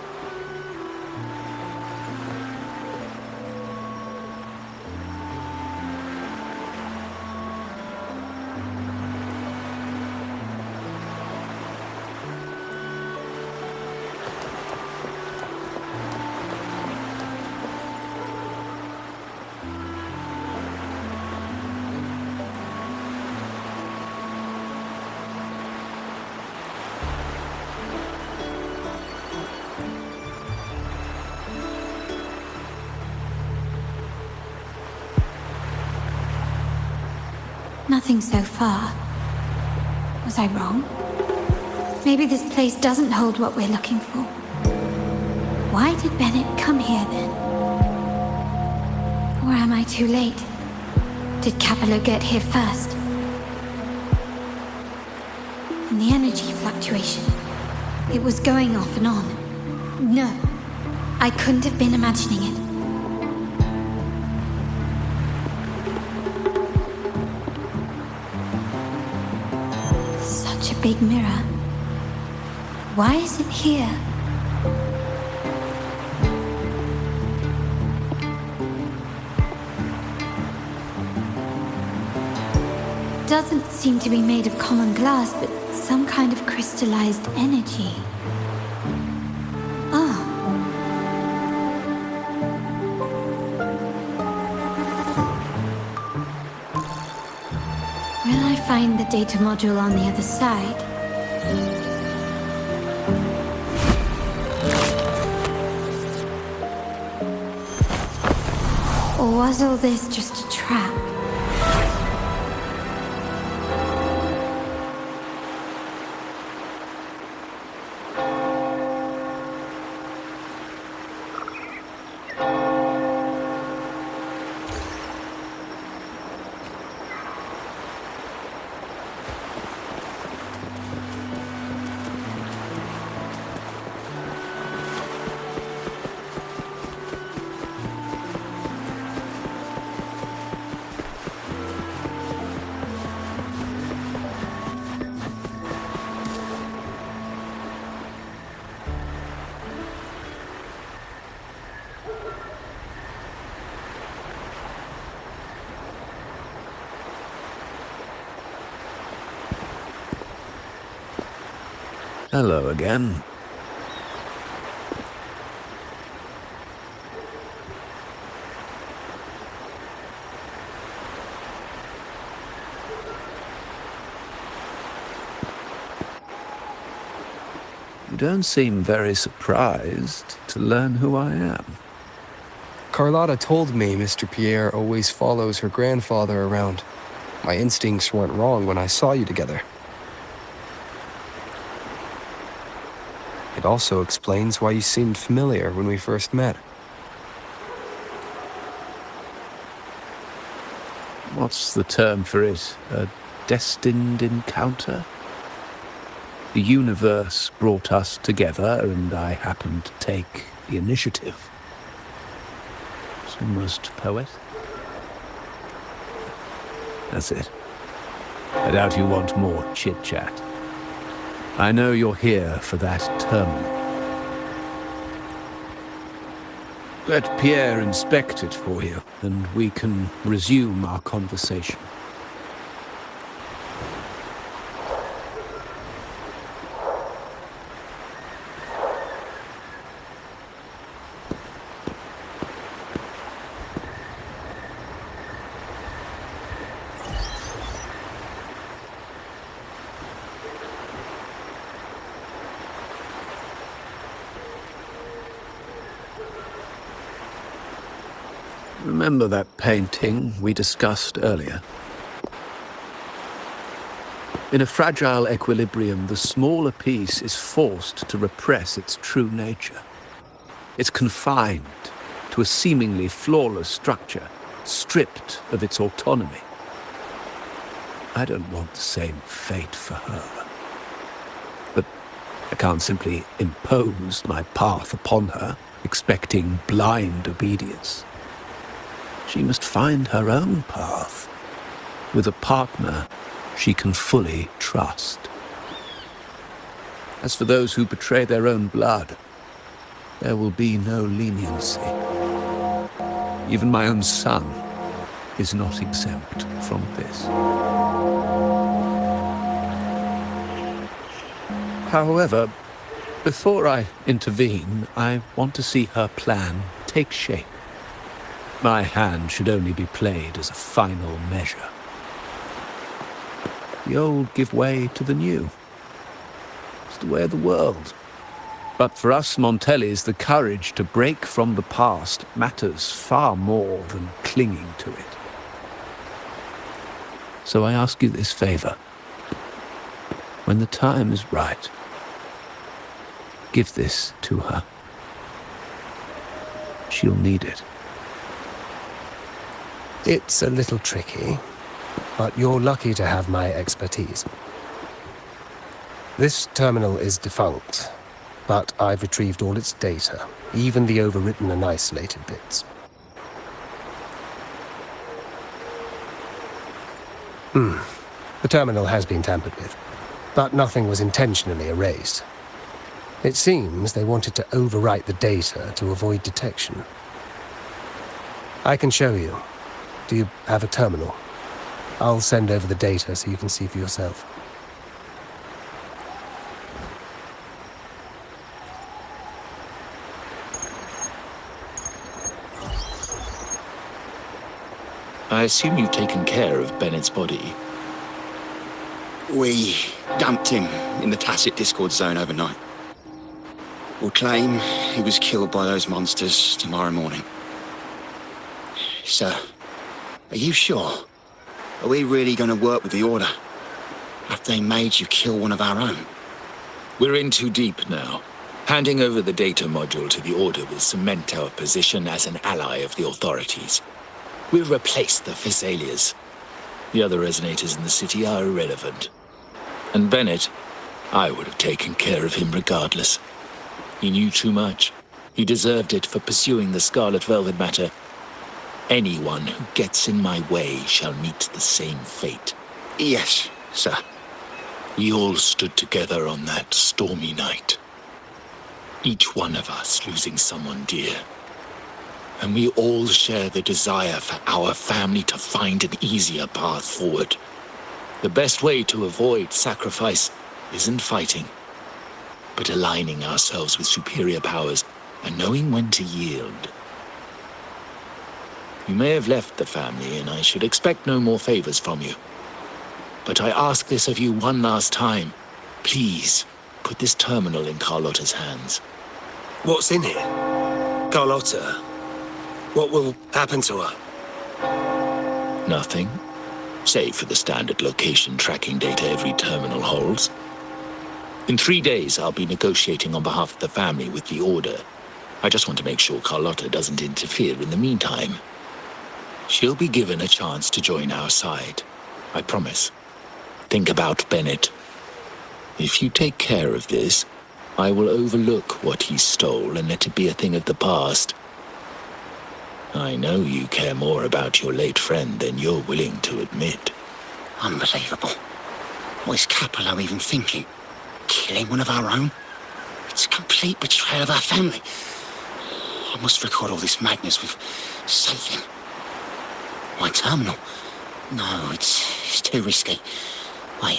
Nothing so far. Was I wrong? Maybe this place doesn't hold what we're looking for. Why did Bennett come here then? Or am I too late? Did Capello get here first? And the energy fluctuation. It was going off and on. No, I couldn't have been imagining it. Such a big mirror. Why is it here? Doesn't seem to be made of common glass, but some kind of crystallized energy. Oh. Will I find the data module on the other side? Or was all this just a trap? Hello again. You don't seem very surprised to learn who I am. Carlotta told me Mr. Pierre always follows her grandfather around. My instincts weren't wrong when I saw you together. It also explains why you seemed familiar when we first met. What's the term for it? A destined encounter? The universe brought us together, and I happened to take the initiative. It's almost poetic. That's it. I doubt you want more chit-chat. I know you're here for that terminal. Let Pierre inspect it for you, and we can resume our conversation. Remember that painting we discussed earlier? In a fragile equilibrium, the smaller piece is forced to repress its true nature. It's confined to a seemingly flawless structure, stripped of its autonomy. I don't want the same fate for her. But I can't simply impose my path upon her, expecting blind obedience. She must find her own path, with a partner she can fully trust. As for those who betray their own blood, there will be no leniency. Even my own son is not exempt from this. However, before I intervene, I want to see her plan take shape. My hand should only be played as a final measure. The old give way to the new. It's the way of the world. But for us Montellis, the courage to break from the past matters far more than clinging to it. So I ask you this favor. When the time is right, give this to her. She'll need it. It's a little tricky, but you're lucky to have my expertise. This terminal is defunct, but I've retrieved all its data, even the overwritten and isolated bits. The terminal has been tampered with, but nothing was intentionally erased. It seems they wanted to overwrite the data to avoid detection. I can show you. Do you have a terminal? I'll send over the data so you can see for yourself. I assume you've taken care of Bennett's body. We dumped him in the tacit discord zone overnight. We'll claim he was killed by those monsters tomorrow morning. Sir, are you sure? Are we really going to work with the Order after they made you kill one of our own? We're in too deep now. Handing over the data module to the Order will cement our position as an ally of the authorities. We'll replace the Physaelias. The other resonators in the city are irrelevant. And Bennett, I would have taken care of him regardless. He knew too much. He deserved it for pursuing the Scarlet Velvet matter. Anyone who gets in my way shall meet the same fate. Yes, sir. We all stood together on that stormy night. Each one of us losing someone dear. And we all share the desire for our family to find an easier path forward. The best way to avoid sacrifice isn't fighting, but aligning ourselves with superior powers and knowing when to yield. You may have left the family, and I should expect no more favors from you. But I ask this of you one last time. Please, put this terminal in Carlotta's hands. What's in it? Carlotta? What will happen to her? Nothing, save for the standard location tracking data every terminal holds. In 3 days, I'll be negotiating on behalf of the family with the Order. I just want to make sure Carlotta doesn't interfere in the meantime. She'll be given a chance to join our side. I promise. Think about Bennett. If you take care of this, I will overlook what he stole and let it be a thing of the past. I know you care more about your late friend than you're willing to admit. Unbelievable. What is Capello even thinking? Killing one of our own? It's a complete betrayal of our family. I must record all this madness with something. My terminal? No, it's too risky. Wait,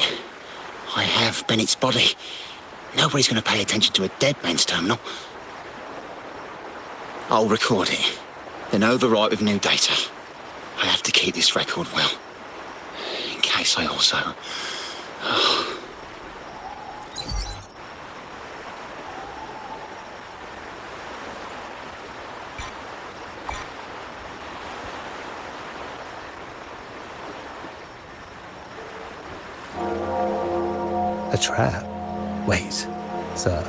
I have Bennett's body. Nobody's going to pay attention to a dead man's terminal. I'll record it, then overwrite with new data. I have to keep this record well, in case I also... A trap? Wait, sir.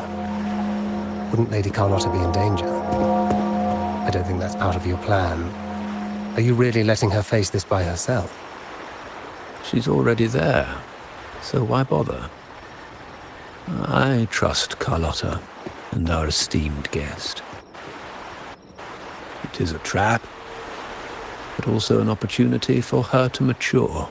Wouldn't Lady Carlotta be in danger? I don't think that's part of your plan. Are you really letting her face this by herself? She's already there, so why bother? I trust Carlotta and our esteemed guest. It is a trap, but also an opportunity for her to mature.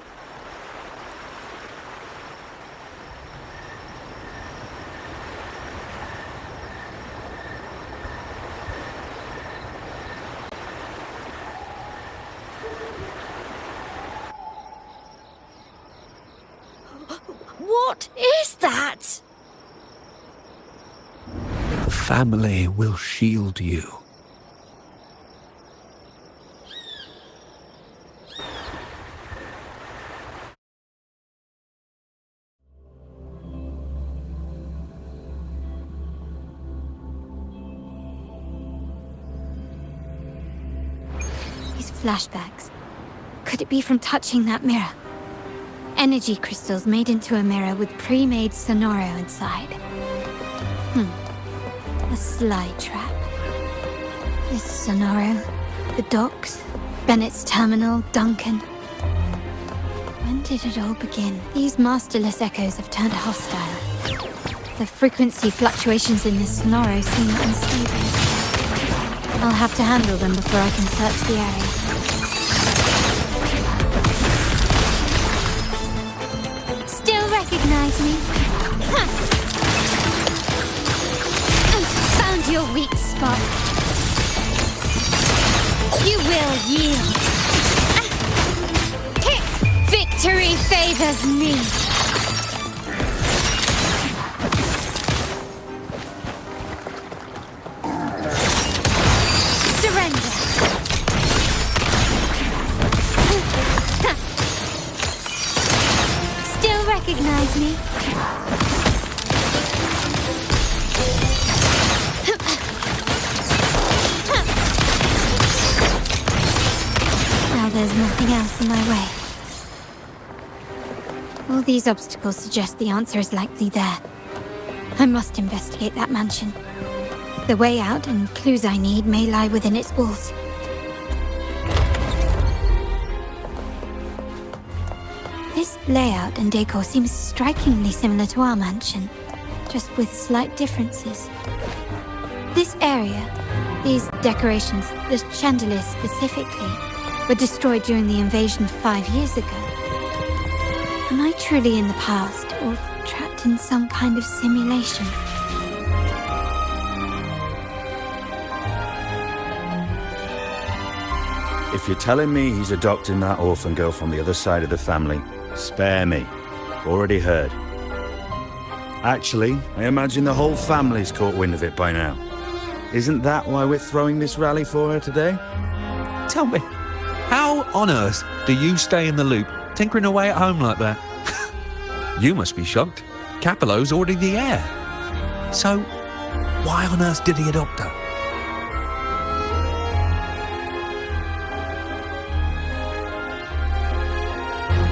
What is that? The family will shield you. These flashbacks. Could it be from touching that mirror? Energy crystals made into a mirror with pre-made sonoro inside. A sly trap. This sonoro, the docks, Bennett's terminal, Duncan. When did it all begin? These masterless echoes have turned hostile. The frequency fluctuations in this sonoro seem unstable. I'll have to handle them before I can search the area. Still recognize me? Huh. Found your weak spot. You will yield. Victory favors me. Surrender. Still recognize me? Now there's nothing else in my way. All these obstacles suggest the answer is likely there. I must investigate that mansion. The way out and clues I need may lie within its walls. This layout and decor seems strikingly similar to our mansion, just with slight differences. This area, these decorations, the chandeliers specifically, were destroyed during the invasion 5 years ago. Am I truly in the past, or trapped in some kind of simulation? If you're telling me he's adopting that orphan girl from the other side of the family, spare me. Already heard. Actually, I imagine the whole family's caught wind of it by now. Isn't that why we're throwing this rally for her today? Tell me, how on earth do you stay in the loop, tinkering away at home like that? You must be shocked. Capello's already the heir. So, why on earth did he adopt her?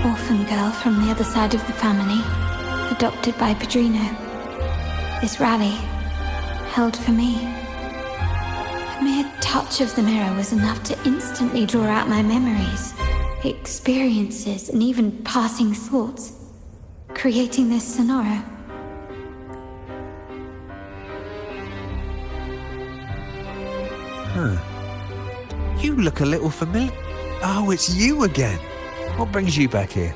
Orphan girl from the other side of the family, adopted by Padrino. This rally, held for me. A mere touch of the mirror was enough to instantly draw out my memories, experiences, and even passing thoughts, creating this sonoro. Huh. You look a little familiar. Oh, it's you again. What brings you back here?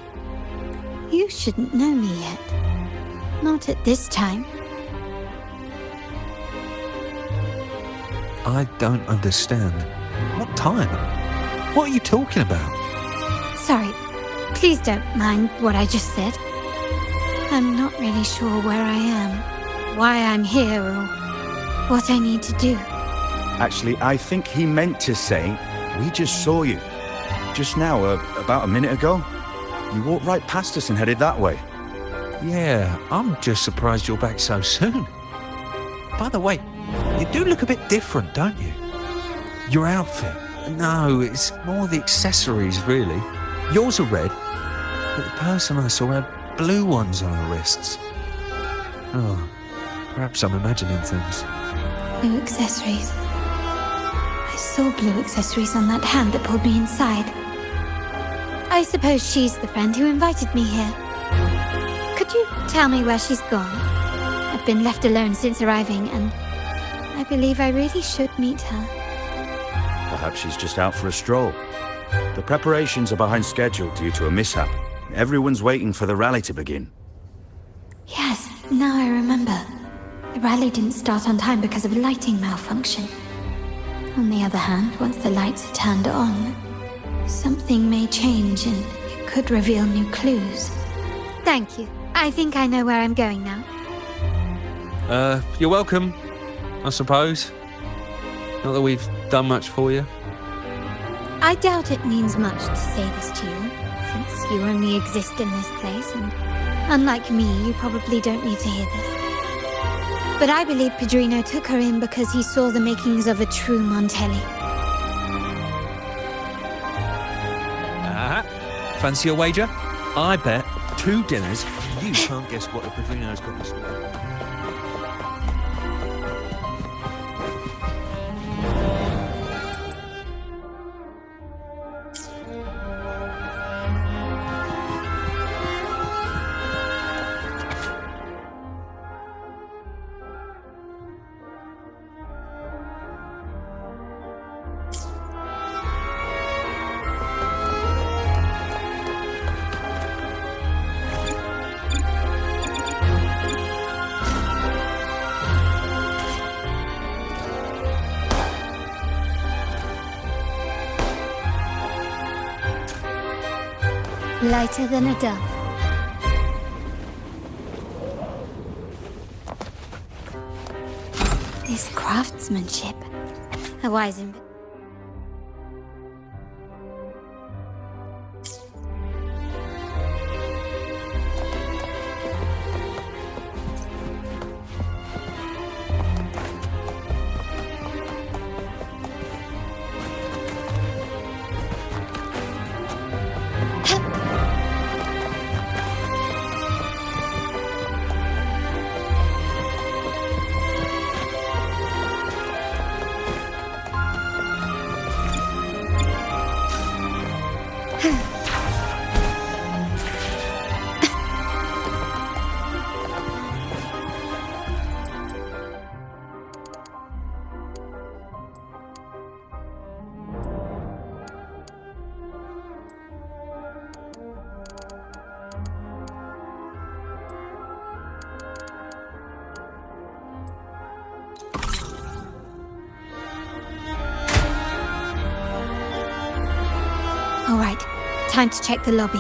You shouldn't know me yet. Not at this time. I don't understand. What time? What are you talking about? Sorry, please don't mind what I just said. I'm not really sure where I am, why I'm here, or what I need to do. Actually, I think he meant to say, we just saw you. Just now, about a minute ago. You walked right past us and headed that way. Yeah, I'm just surprised you're back so soon. By the way, you do look a bit different, don't you? Your outfit. No, it's more the accessories, really. Yours are red, but the person I saw had blue ones on her wrists. Oh, perhaps I'm imagining things. Blue accessories. I saw blue accessories on that hand that pulled me inside. I suppose she's the friend who invited me here. Could you tell me where she's gone? I've been left alone since arriving, and I believe I really should meet her. Perhaps she's just out for a stroll. The preparations are behind schedule due to a mishap. Everyone's waiting for the rally to begin. Yes, now I remember. The rally didn't start on time because of a lighting malfunction. On the other hand, once the lights are turned on, something may change and it could reveal new clues. Thank you. I think I know where I'm going now. You're welcome, I suppose. Not that we've done much for you. I doubt it means much to say this to you, since you only exist in this place, and unlike me, you probably don't need to hear this. But I believe Pedrino took her in because he saw the makings of a true Montelli. Fancy a wager? I bet 2 dinners you can't guess what a Pedrino's got in store. Lighter than a dove. This craftsmanship. A wise invention. All right, time to check the lobby.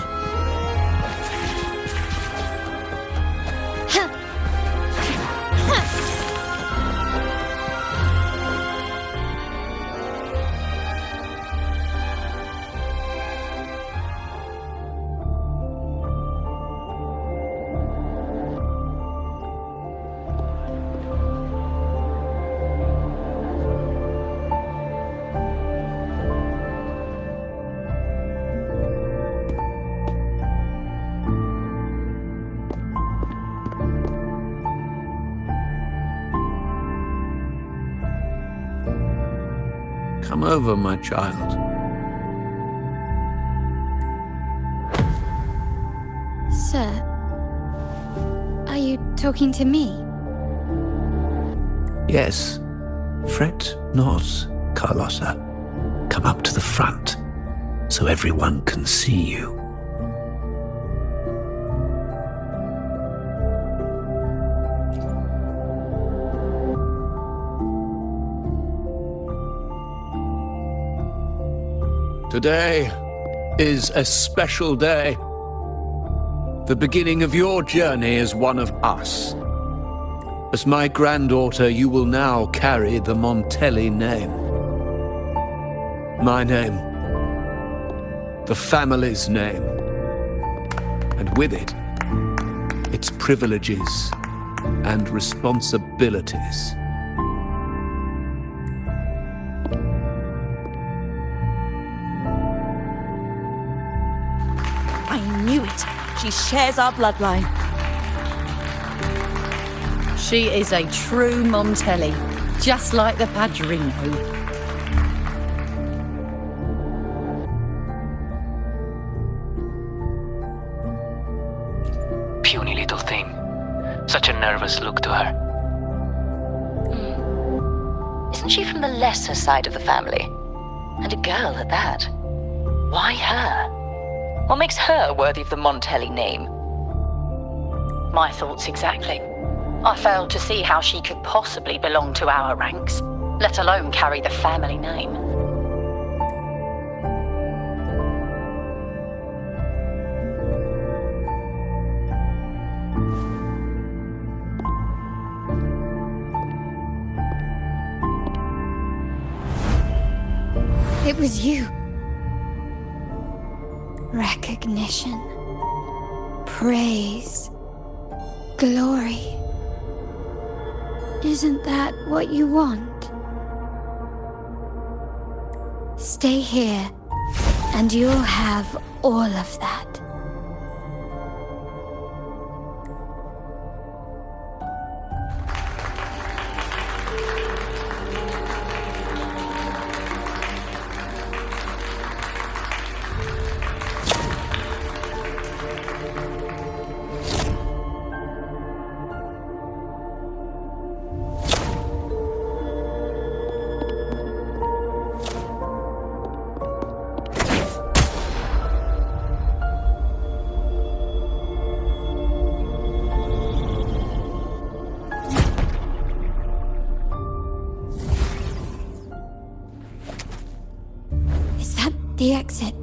Come over, my child. Sir, are you talking to me? Yes. Fret not, Carlotta. Come up to the front, so everyone can see you. Today is a special day. The beginning of your journey as one of us. As my granddaughter, you will now carry the Montelli name. My name. The family's name. And with it, its privileges and responsibilities. I knew it. She shares our bloodline. She is a true Montelli. Just like the Padrino. Puny little thing. Such a nervous look to her. Isn't she from the lesser side of the family? And a girl at that. Why her? What makes her worthy of the Montelli name? My thoughts exactly. I failed to see how she could possibly belong to our ranks, let alone carry the family name. It was you. Recognition. Praise. Glory. Isn't that what you want? Stay here, and you'll have all of that. The exit.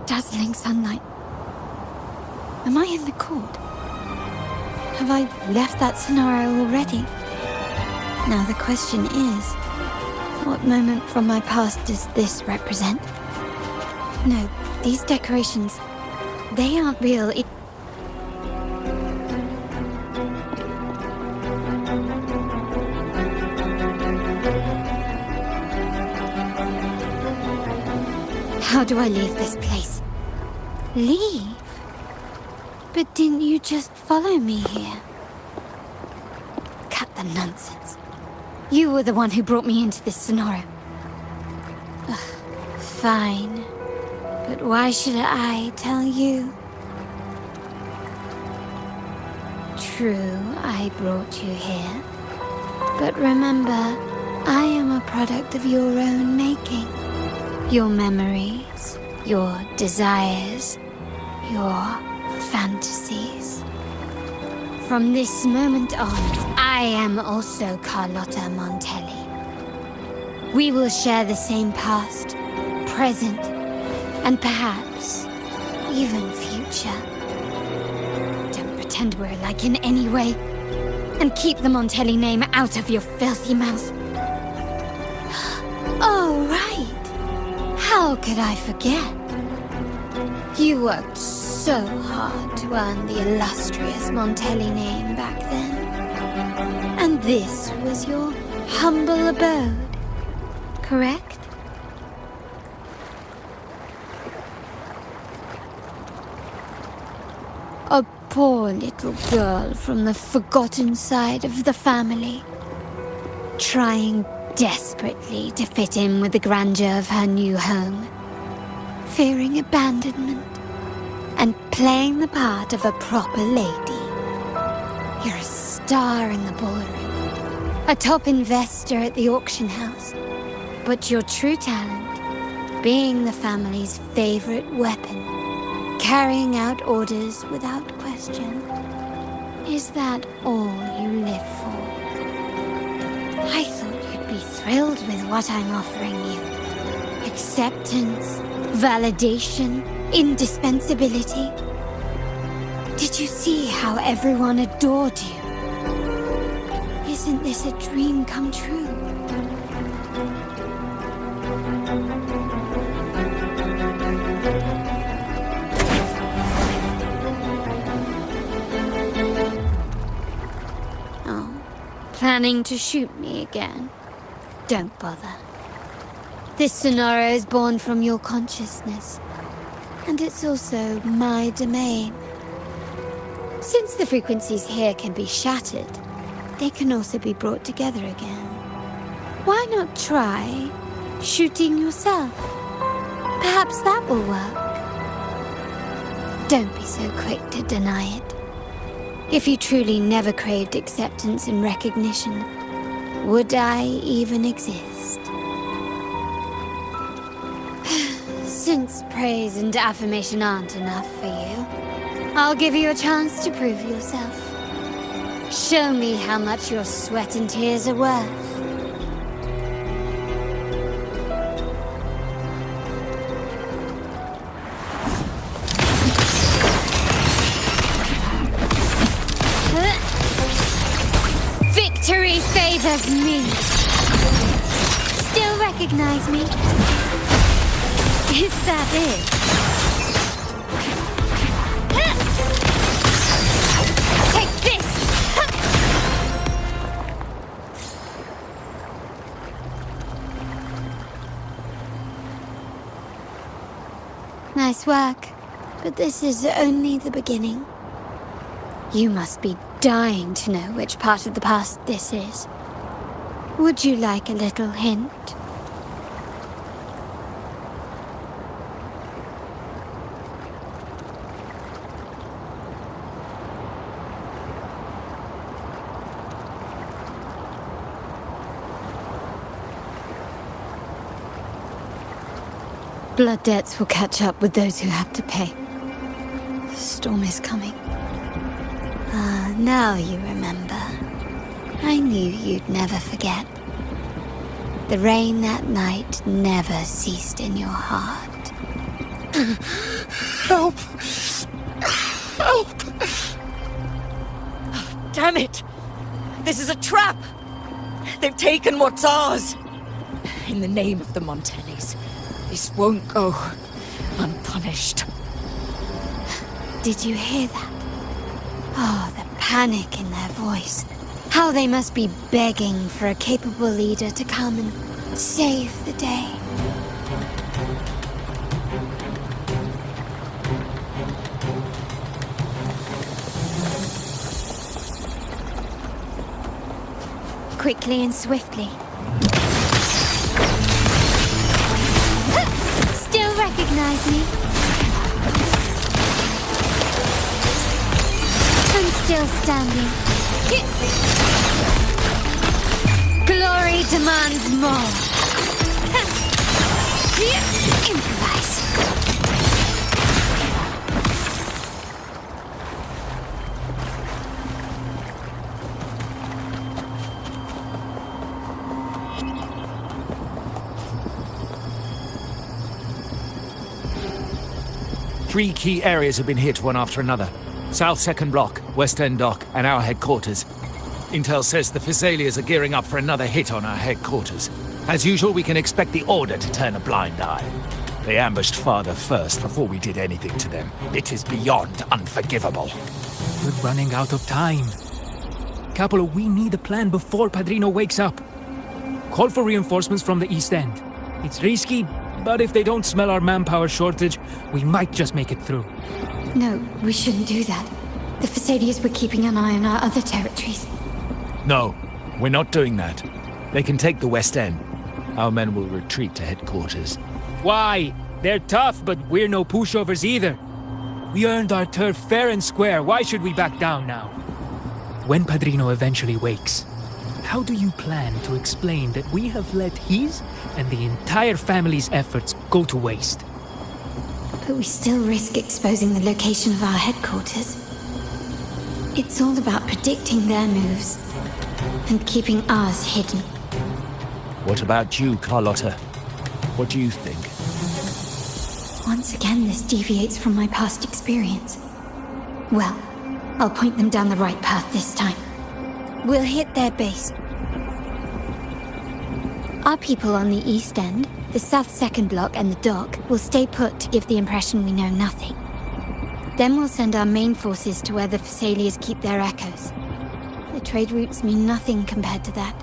Dazzling sunlight. Am I in the court? Have I left that scenario already? Now the question is, what moment from my past does this represent? No, these decorations, they aren't real. How do I leave this place? Leave? But didn't you just follow me here? Cut the nonsense. You were the one who brought me into this scenario. Ugh, fine. But why should I tell you? True, I brought you here. But remember, I am a product of your own making. Your memories, your desires, your fantasies. From this moment on, I am also Carlotta Montelli. We will share the same past, present, and perhaps even future. Don't pretend we're alike in any way, and keep the Montelli name out of your filthy mouth. Oh, right. How could I forget? You worked so hard to earn the illustrious Montelli name back then. And this was your humble abode, correct? A poor little girl from the forgotten side of the family, trying desperately to fit in with the grandeur of her new home, fearing abandonment, and playing the part of a proper lady. You're a star in the ballroom, a top investor at the auction house, but your true talent, being the family's favorite weapon, carrying out orders without question. Is that all you live for? I thought you'd be thrilled with what I'm offering you. Acceptance, validation, indispensability. Did you see how everyone adored you? Isn't this a dream come true? planning to shoot me again? Don't bother. This scenario is born from your consciousness, and it's also my domain. Since the frequencies here can be shattered, they can also be brought together again. Why not try shooting yourself? Perhaps that will work. Don't be so quick to deny it. If you truly never craved acceptance and recognition, would I even exist? Since praise and affirmation aren't enough for you, I'll give you a chance to prove yourself. Show me how much your sweat and tears are worth. Victory favors me. Still recognize me? Is that it? Take this! Nice work, but this is only the beginning. You must be dying to know which part of the past this is. Would you like a little hint? Blood debts will catch up with those who have to pay. The storm is coming. Ah, now you remember. I knew you'd never forget. The rain that night never ceased in your heart. Help! Help! Damn it! This is a trap! They've taken what's ours! In the name of the Montellis, this won't go unpunished. Did you hear that? Oh, the panic in their voice. How they must be begging for a capable leader to come and save the day. Quickly and swiftly. Still recognize me? I'm still standing. Glory demands more. Improvise. Three key areas have been hit one after another. South 2nd Block, West End Dock, and our headquarters. Intel says the Physaelias are gearing up for another hit on our headquarters. As usual, we can expect the Order to turn a blind eye. They ambushed Father first before we did anything to them. It is beyond unforgivable. We're running out of time. Capolo, we need a plan before Padrino wakes up. Call for reinforcements from the East End. It's risky, but if they don't smell our manpower shortage, we might just make it through. No, we shouldn't do that. The Physaelias were keeping an eye on our other territories. No, we're not doing that. They can take the West End. Our men will retreat to headquarters. Why? They're tough, but we're no pushovers either. We earned our turf fair and square. Why should we back down now? When Padrino eventually wakes, how do you plan to explain that we have let his and the entire family's efforts go to waste? But we still risk exposing the location of our headquarters. It's all about predicting their moves and keeping ours hidden. What about you, Carlotta? What do you think? Once again, this deviates from my past experience. Well, I'll point them down the right path this time. We'll hit their base. Our people on the East End, the South 2nd Block and the dock will stay put to give the impression we know nothing. Then we'll send our main forces to where the Physaelias keep their echoes. The trade routes mean nothing compared to that.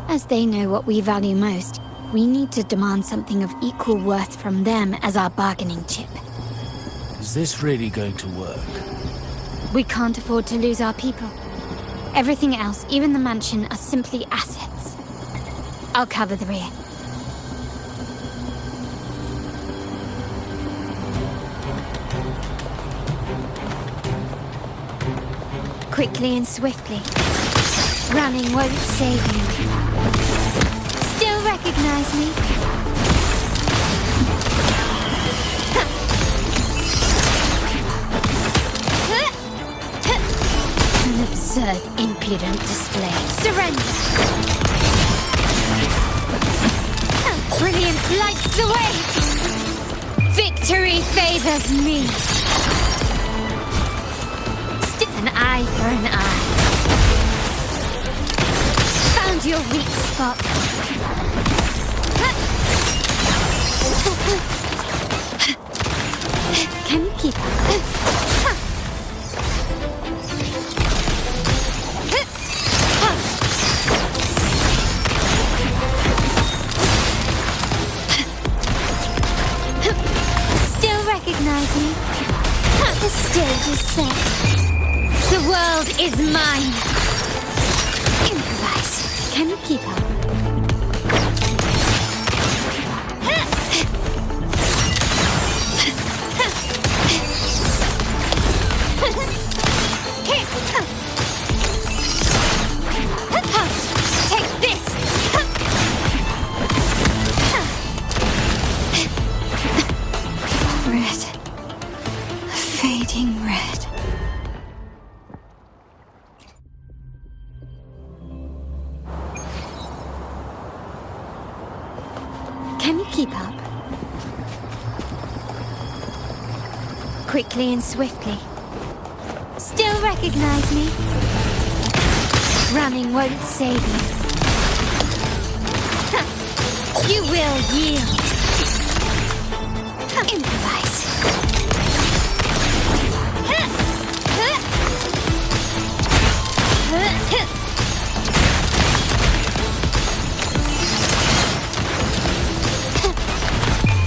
As they know what we value most, we need to demand something of equal worth from them as our bargaining chip. Is this really going to work? We can't afford to lose our people. Everything else, even the mansion, are simply assets. I'll cover the rear. Quickly and swiftly. Running won't save you. Still recognize me? An absurd, impudent display. Surrender! Brilliance lights the way! Victory favors me! An eye for an eye. Found your weak spot. Can you keep up? Still recognize me? The stage is set. The world is mine! Improvise. Can you keep up? Take this! Red. A fading red. Can you keep up? Quickly and swiftly. Still recognize me? Running won't save you. You will yield. Improvise.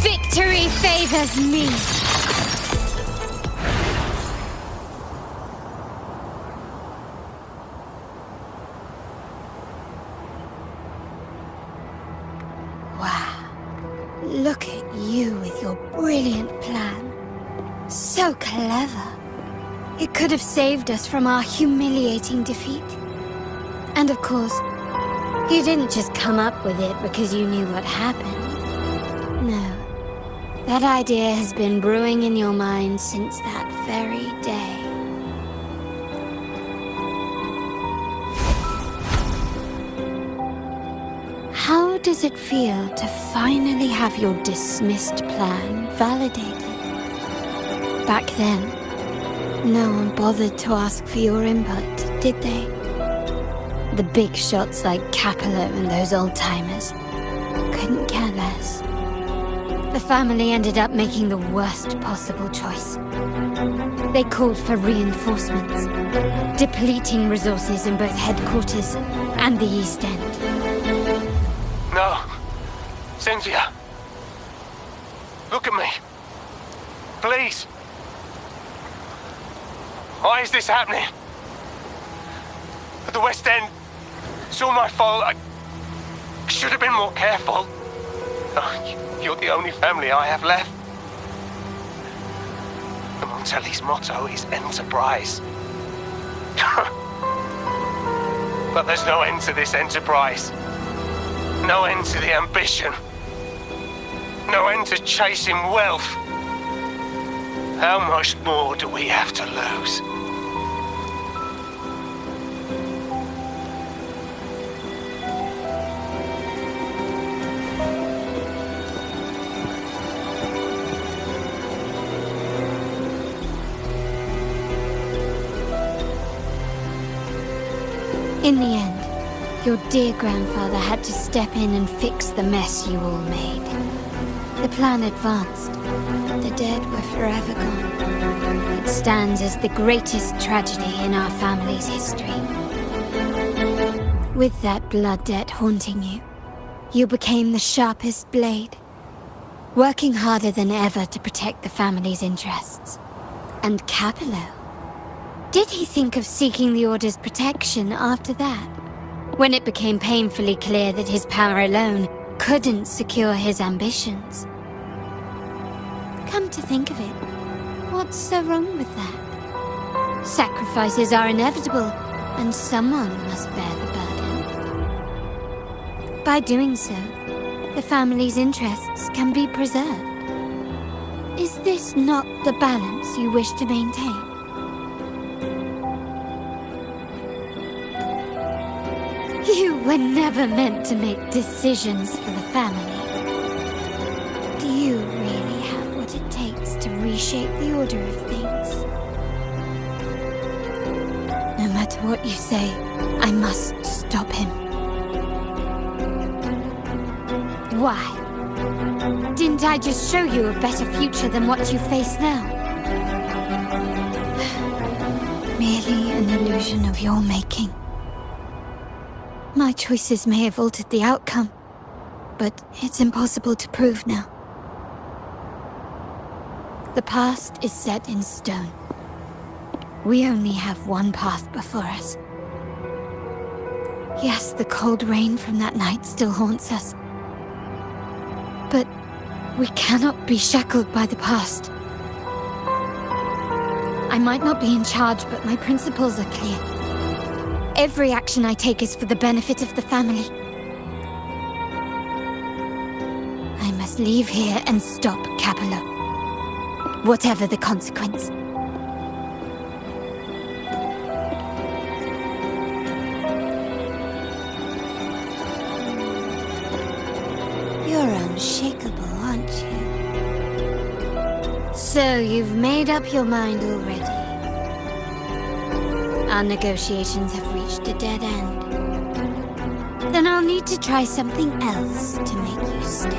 Victory favors me. Wow. Look at you with your brilliant plan. So clever. It could have saved us from our humiliating defeat. And of course, you didn't just come up with it because you knew what happened. No. That idea has been brewing in your mind since that very day. How does it feel to finally have your dismissed plan validated? Back then, no one bothered to ask for your input, did they? The big shots like Capello and those old-timers couldn't care less. The family ended up making the worst possible choice. They called for reinforcements, depleting resources in both headquarters and the East End. No. Cynthia. Look at me. Please. Why is this happening? At the West End, it's all my fault. I should have been more careful. Oh, you're the only family I have left. The Montelli's motto is enterprise. But there's no end to this enterprise. No end to the ambition. No end to chasing wealth. How much more do we have to lose? In the end, your dear grandfather had to step in and fix the mess you all made. The plan advanced. The dead were forever gone. It stands as the greatest tragedy in our family's history. With that blood debt haunting you, you became the sharpest blade, working harder than ever to protect the family's interests. And Capello? Did he think of seeking the Order's protection after that? When it became painfully clear that his power alone couldn't secure his ambitions. Come to think of it, what's so wrong with that? Sacrifices are inevitable, and someone must bear the burden. By doing so, the family's interests can be preserved. Is this not the balance you wish to maintain? You were never meant to make decisions for the family. Do you really have what it takes to reshape the order of things? No matter what you say, I must stop him. Why? Didn't I just show you a better future than what you face now? Merely an illusion of your making. My choices may have altered the outcome, but it's impossible to prove now. The past is set in stone. We only have one path before us. Yes, the cold rain from that night still haunts us. But we cannot be shackled by the past. I might not be in charge, but my principles are clear. Every action I take is for the benefit of the family. I must leave here and stop Capello, whatever the consequence. You're unshakable, aren't you? So you've made up your mind already. Our negotiations have reached a dead end. Then I'll need to try something else to make you stay.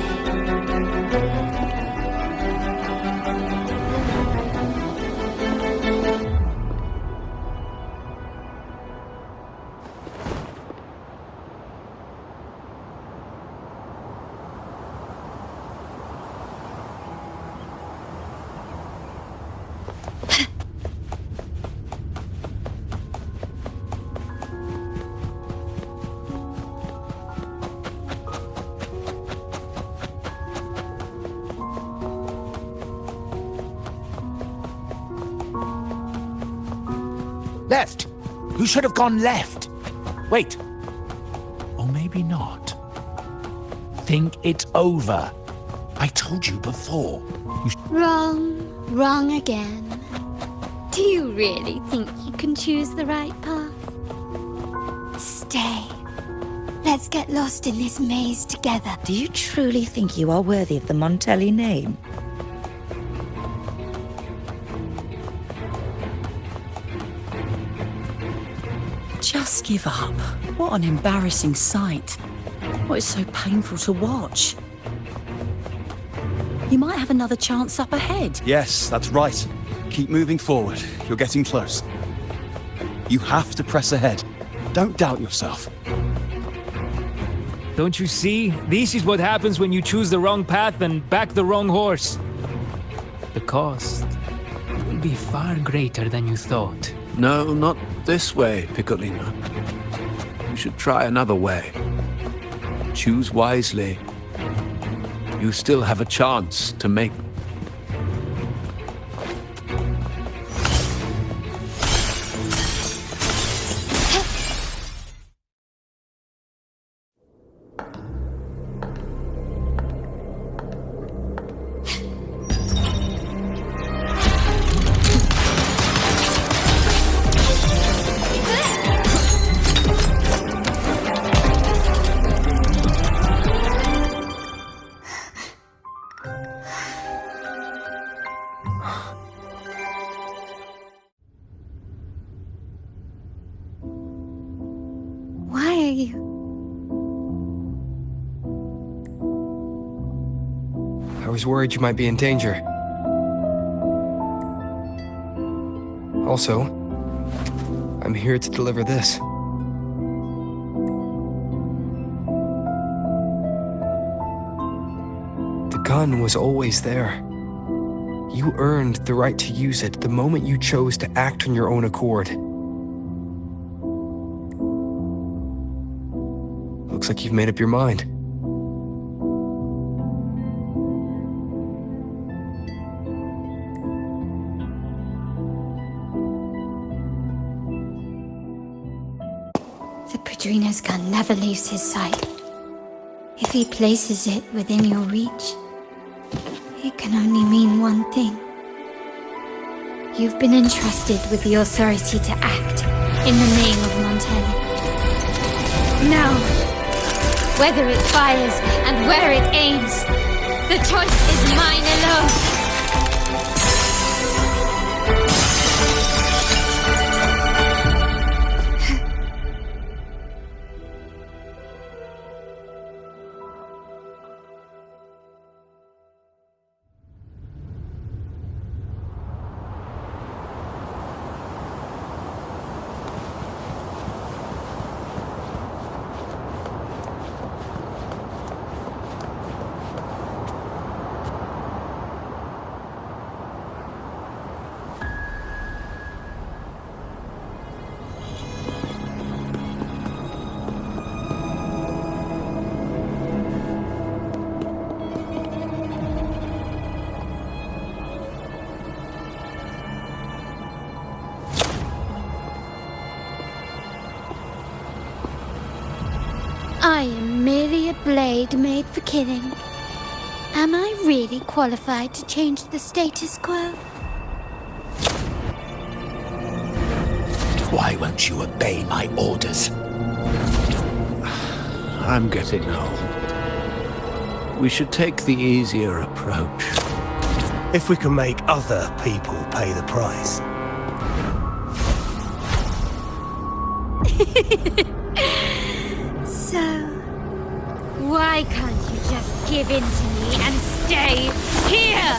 Left! You should have gone left! Wait. Or maybe not. Think it over. I told you before. Wrong again. Do you really think you can choose the right path? Stay. Let's get lost in this maze together. Do you truly think you are worthy of the Montelli name? Just give up. What an embarrassing sight. What is so painful to watch? You might have another chance up ahead. Yes, that's right. Keep moving forward. You're getting close. You have to press ahead. Don't doubt yourself. Don't you see? This is what happens when you choose the wrong path and back the wrong horse. The cost will be far greater than you thought. No, not this way, Piccolino. You should try another way. Choose wisely. You still have a chance to make... Why are you? I was worried you might be in danger. Also, I'm here to deliver this. gun was always there. You earned the right to use it the moment you chose to act on your own accord. Looks like you've made up your mind. The Padrino's gun never leaves his sight. If he places it within your reach, it can only mean one thing. You've been entrusted with the authority to act in the name of Montelli. Now, whether it fires and where it aims, the choice is mine alone. I am merely a blade made for killing. Am I really qualified to change the status quo? Why won't you obey my orders? I'm getting old. We should take the easier approach. If we can make other people pay the price. So, why can't you just give in to me and stay here?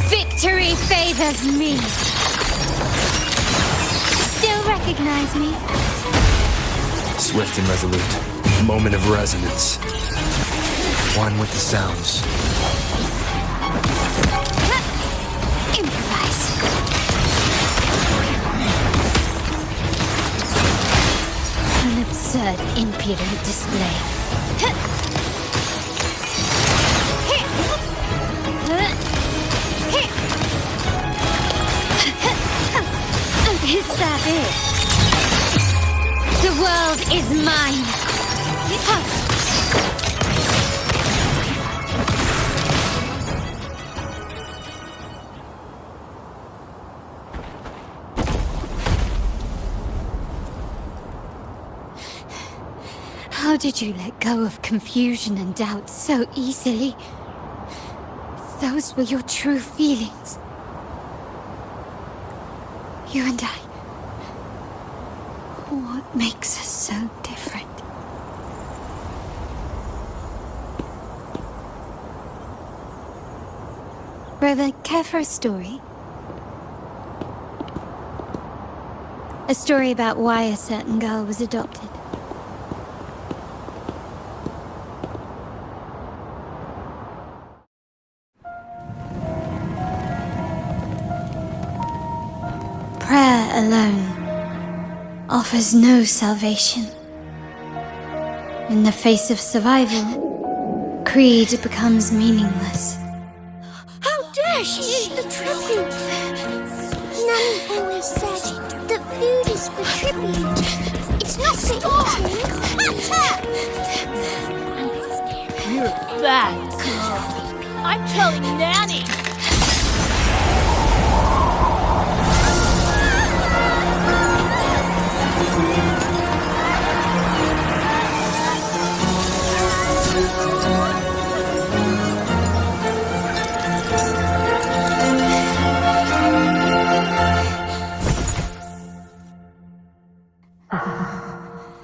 Victory favors me. Still recognize me? Swift and resolute. Moment of resonance. One with the sounds. Improvise. An absurd, impudent display. Is that it? The world is mine. How did you let go of confusion and doubt so easily? Those were your true feelings. You and I. What makes us so different? Brother, care for a story? A story about why a certain girl was adopted. Prayer alone offers no salvation. In the face of survival, creed becomes meaningless. How dare she eat the tribute? Nanny always said that food is for tribute. It's not for eating. You're a bad girl. I'm telling Nanny.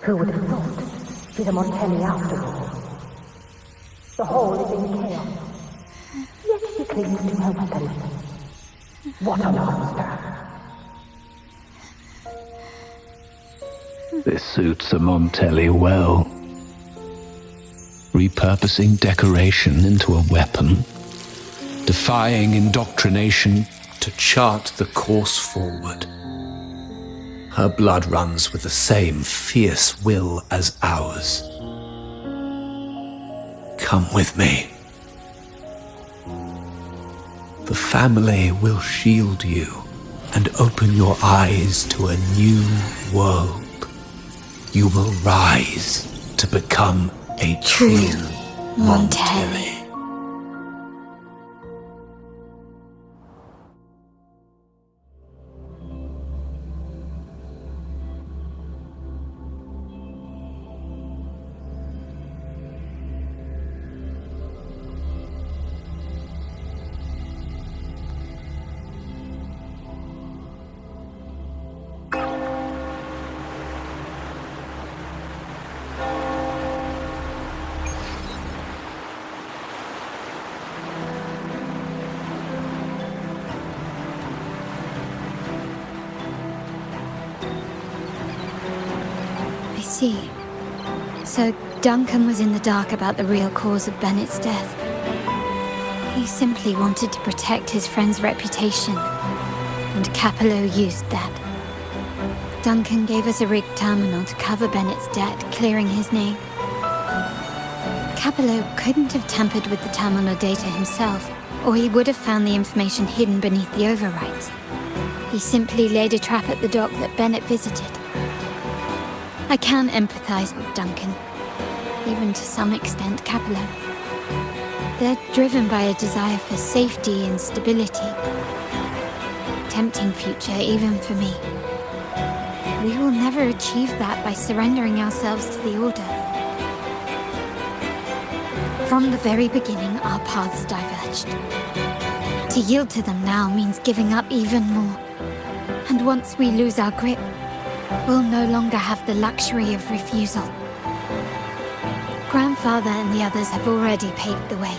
Who would have thought? She's a Montelli after all. The hall is in chaos. Yet she clings to her weapon. What a monster! This suits a Montelli well. Repurposing decoration into a weapon, defying indoctrination to chart the course forward. Her blood runs with the same fierce will as ours. Come with me. The family will shield you and open your eyes to a new world. You will rise to become a true Montelli. See. So Duncan was in the dark about the real cause of Bennett's death. He simply wanted to protect his friend's reputation, and Capello used that. Duncan gave us a rigged terminal to cover Bennett's debt, clearing his name. Capello couldn't have tampered with the terminal data himself, or he would have found the information hidden beneath the overwrites. He simply laid a trap at the dock that Bennett visited. I can empathize with Duncan, even to some extent Capello. They're driven by a desire for safety and stability. Tempting future even for me. We will never achieve that by surrendering ourselves to the Order. From the very beginning, our paths diverged. To yield to them now means giving up even more. And once we lose our grip, we'll no longer have the luxury of refusal. Grandfather and the others have already paved the way.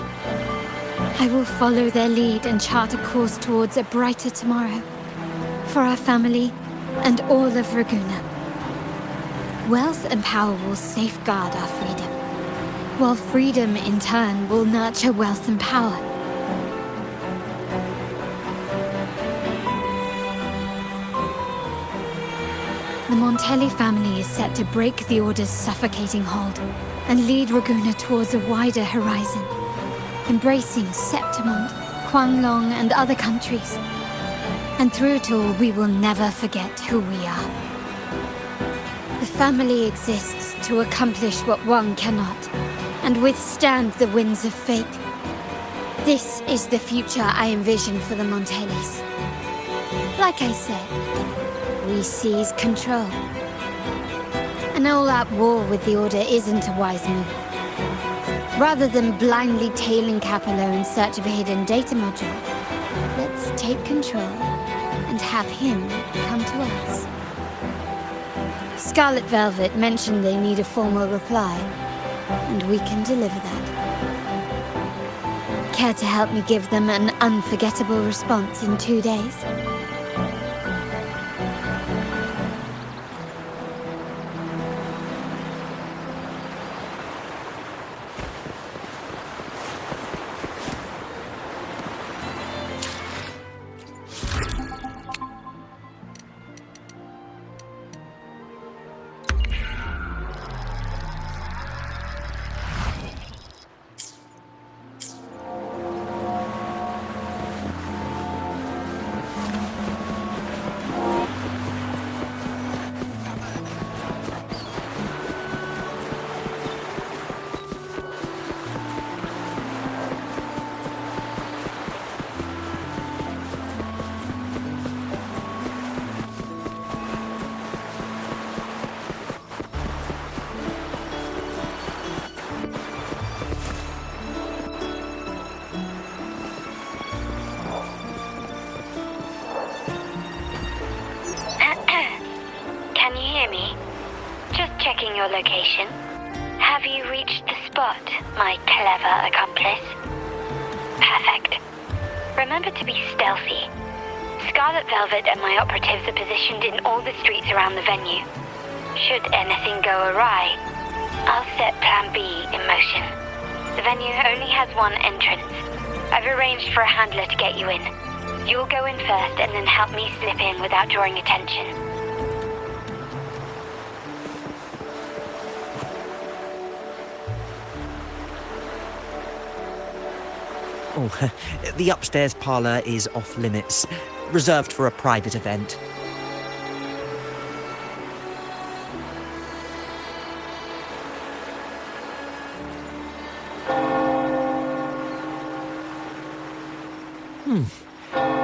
I will follow their lead and chart a course towards a brighter tomorrow. For our family and all of Raguna. Wealth and power will safeguard our freedom, while freedom in turn will nurture wealth and power. The Montelli family is set to break the Order's suffocating hold and lead Raguna towards a wider horizon, embracing Septimont, Huanglong, and other countries. And through it all, we will never forget who we are. The family exists to accomplish what one cannot, and withstand the winds of fate. This is the future I envision for the Montellis. Like I said, we seize control. An all-out war with the Order isn't a wise move. Rather than blindly tailing Capello in search of a hidden data module, let's take control and have him come to us. Scarlet Velvet mentioned they need a formal reply, and we can deliver that. Care to help me give them an unforgettable response in 2 days? Your location. Have you reached the spot, my clever accomplice? Perfect. Remember to be stealthy. Scarlet Velvet and my operatives are positioned in all the streets around the venue. Should anything go awry, I'll set Plan B in motion. The venue only has one entrance. I've arranged for a handler to get you in. You'll go in first and then help me slip in without drawing attention. Oh, the upstairs parlour is off limits, reserved for a private event.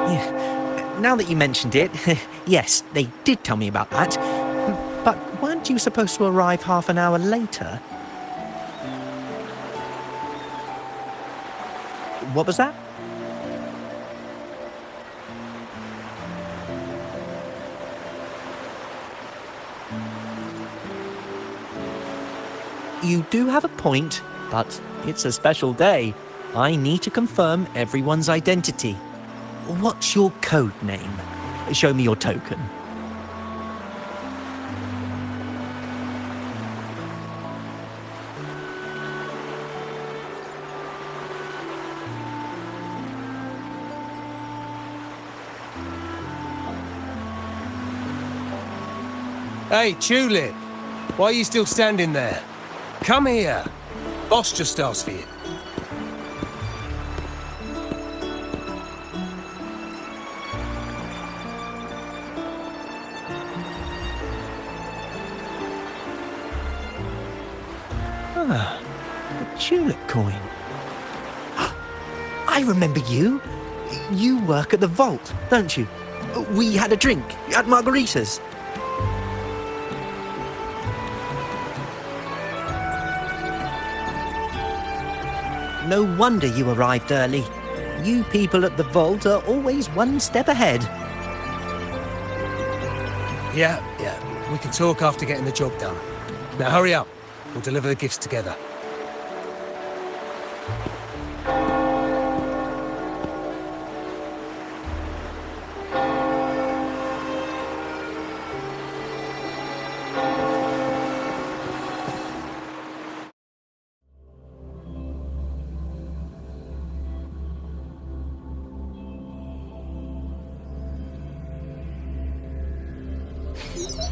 Yeah. Now that you mentioned it, yes, they did tell me about that. But weren't you supposed to arrive half an hour later? What was that? You do have a point, but it's a special day. I need to confirm everyone's identity. What's your code name? Show me your token. Hey, Tulip! Why are you still standing there? Come here! Boss just asked for you. Ah, a tulip coin. I remember you. You work at the vault, don't you? We had a drink at margaritas. No wonder you arrived early. You people at the vault are always one step ahead. Yeah, we can talk after getting the job done. Now hurry up. We'll deliver the gifts together.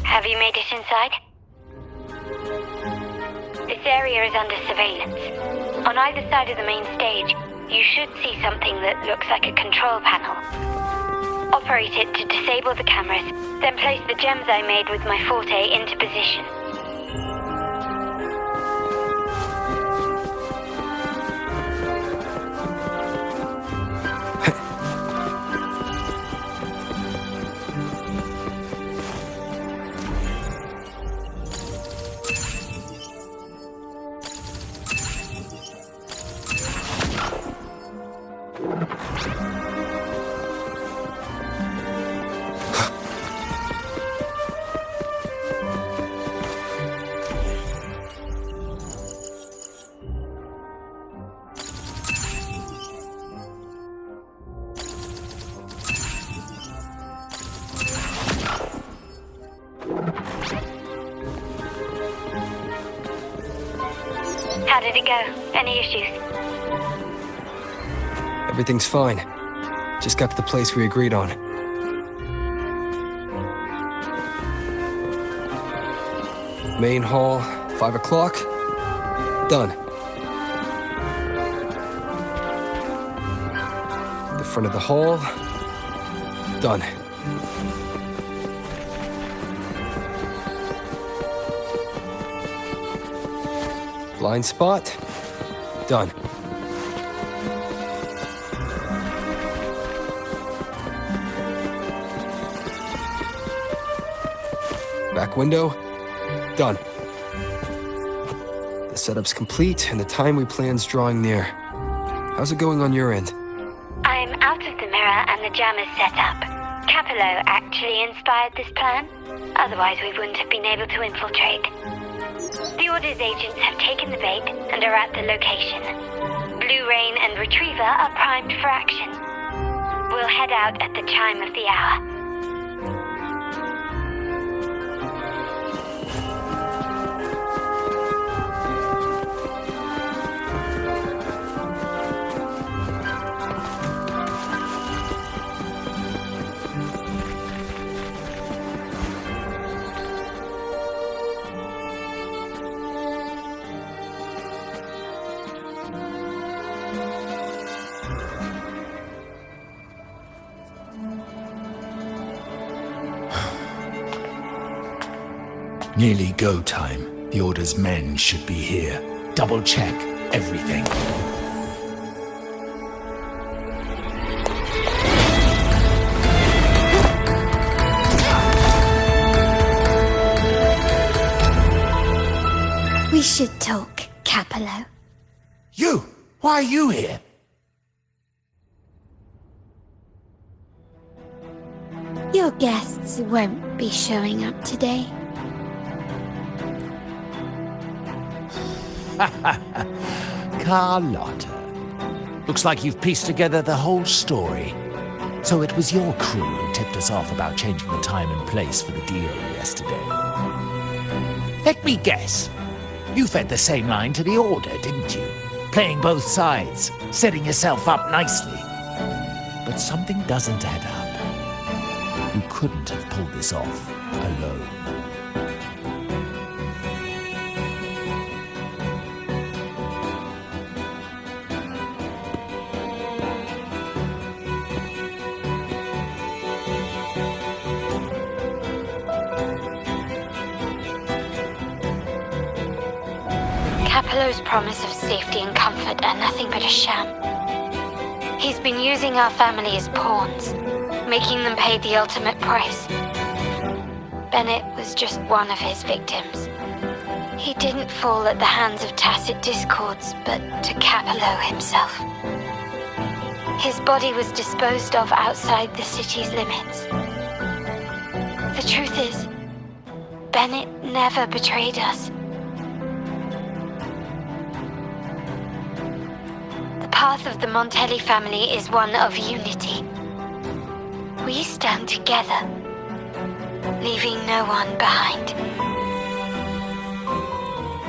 Have you made it inside? This area is under surveillance. On either side of the main stage, you should see something that looks like a control panel. Operate it to disable the cameras, then place the gems I made with my forte into position. How did it go? Any issues? Everything's fine. Just got to the place we agreed on. Main hall, 5 o'clock. Done. The front of the hall. Done. Blind spot. Done. Back window. Done. The setup's complete and the time we plan's drawing near. How's it going on your end? I'm out of the mirror and the jam is set up. Capello actually inspired this plan. Otherwise we wouldn't have been able to infiltrate. The Order's agents have taken the bait and are at the location. Blue Rain and Retriever are primed for action. We'll head out at the chime of the hour. Nearly go time. The Order's men should be here. Double check everything. We should talk, Capello. You! Why are you here? Your guests won't be showing up today. Carlotta. Looks like you've pieced together the whole story. So it was your crew who tipped us off about changing the time and place for the deal yesterday. Let me guess. You fed the same line to the Order, didn't you? Playing both sides, setting yourself up nicely. But something doesn't add up. You couldn't have pulled this off alone. Capello's promise of safety and comfort are nothing but a sham. He's been using our family as pawns, making them pay the ultimate price. Bennett was just one of his victims. He didn't fall at the hands of tacit discords, but to Capello himself. His body was disposed of outside the city's limits. The truth is, Bennett never betrayed us. The path of the Montelli family is one of unity. We stand together, leaving no one behind.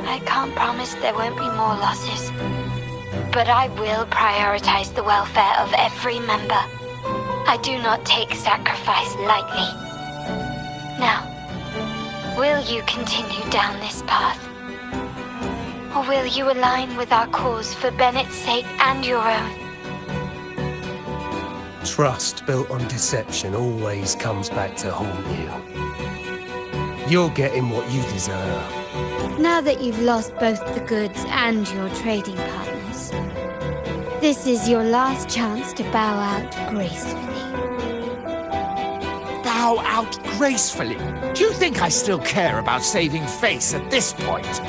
I can't promise there won't be more losses, but I will prioritize the welfare of every member. I do not take sacrifice lightly. Now, will you continue down this path? Or will you align with our cause for Bennett's sake and your own? Trust built on deception always comes back to haunt you. You're getting what you deserve. Now that you've lost both the goods and your trading partners, this is your last chance to bow out gracefully. Bow out gracefully? Do you think I still care about saving face at this point?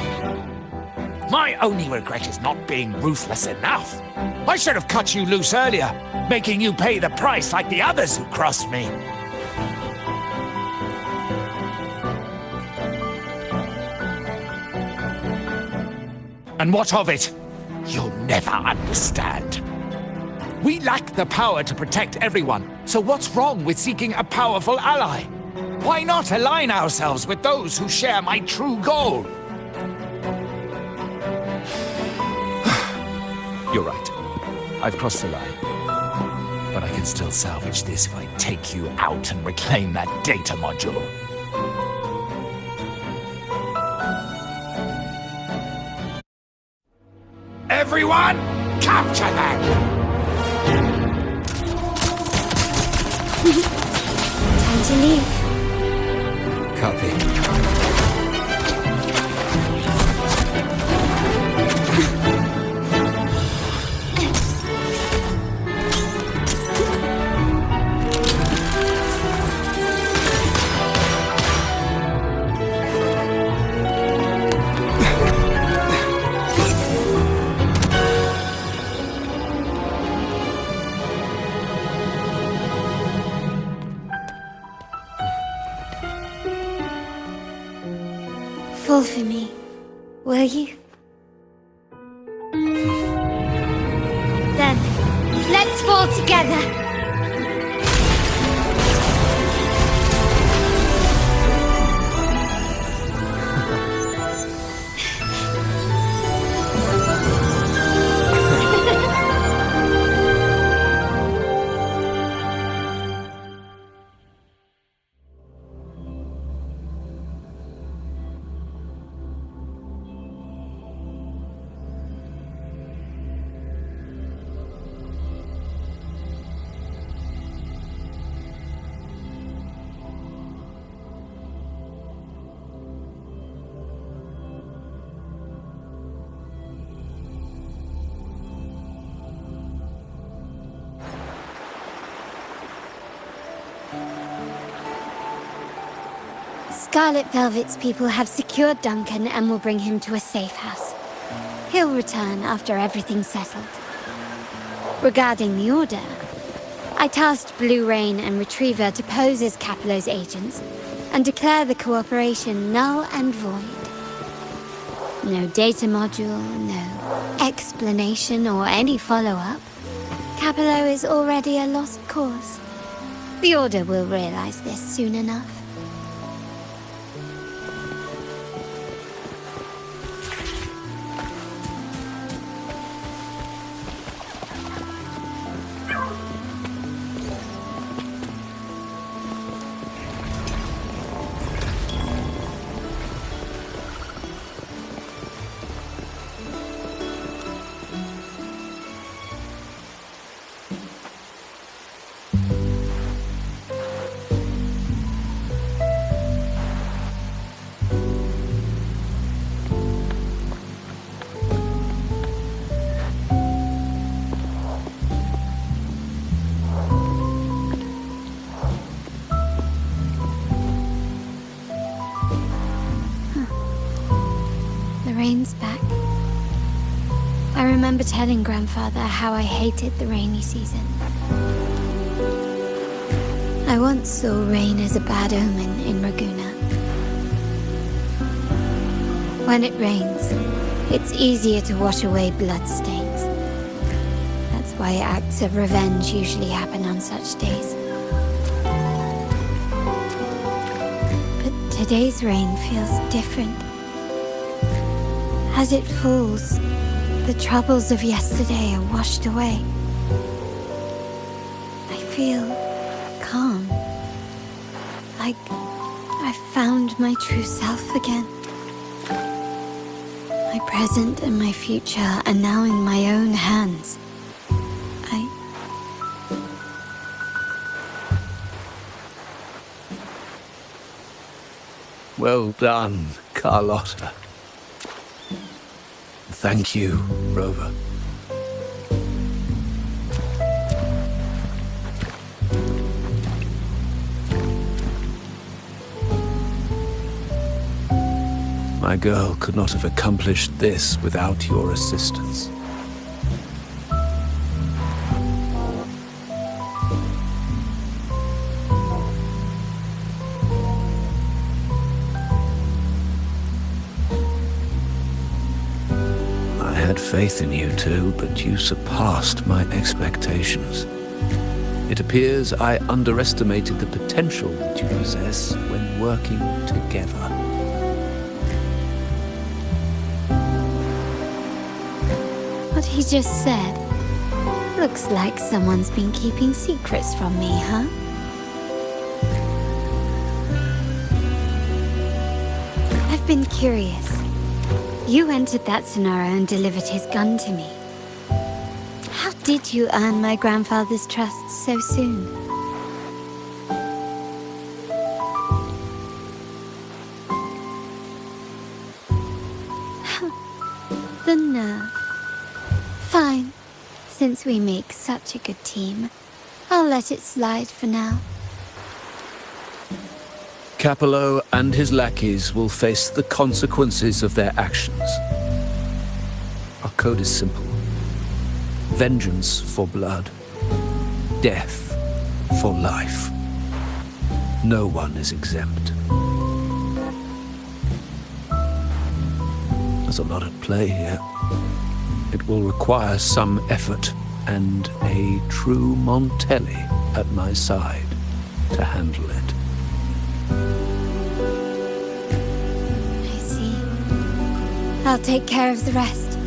My only regret is not being ruthless enough. I should have cut you loose earlier, making you pay the price like the others who crossed me. And what of it? You'll never understand. We lack the power to protect everyone, so what's wrong with seeking a powerful ally? Why not align ourselves with those who share my true goal? You're right. I've crossed the line. But I can still salvage this if I take you out and reclaim that data module. Everyone, capture them! Time to leave. Copy. Fall for me, will you? Then, let's fall together! Scarlet Velvet's people have secured Duncan and will bring him to a safe house. He'll return after everything's settled. Regarding the Order, I tasked Blue Rain and Retriever to pose as Capello's agents and declare the cooperation null and void. No data module, no explanation or any follow-up. Capello is already a lost cause. The Order will realize this soon enough. Rain's back. I remember telling Grandfather how I hated the rainy season. I once saw rain as a bad omen in Raguna. When it rains, it's easier to wash away bloodstains. That's why acts of revenge usually happen on such days. But today's rain feels different. As it falls, the troubles of yesterday are washed away. I feel calm. Like I've found my true self again. My present and my future are now in my own hands. Well done, Carlotta. Thank you, Rover. My girl could not have accomplished this without your assistance. I had faith in you too, but you surpassed my expectations. It appears I underestimated the potential that you possess when working together. What he just said. Looks like someone's been keeping secrets from me, huh? I've been curious. You entered that scenario and delivered his gun to me. How did you earn my grandfather's trust so soon? The nerve. Fine. Since we make such a good team, I'll let it slide for now. Capello and his lackeys will face the consequences of their actions. Our code is simple. Vengeance for blood. Death for life. No one is exempt. There's a lot at play here. It will require some effort and a true Montelli at my side to handle it. I see. I'll take care of the rest.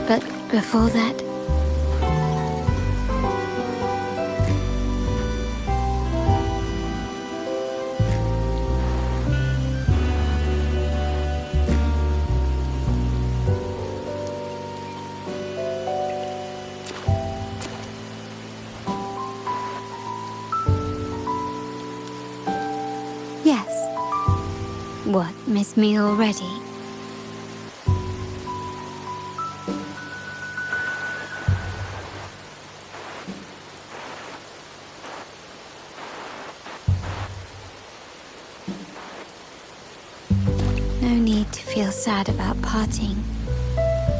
But before that, yes. What, miss me already? to feel sad about parting,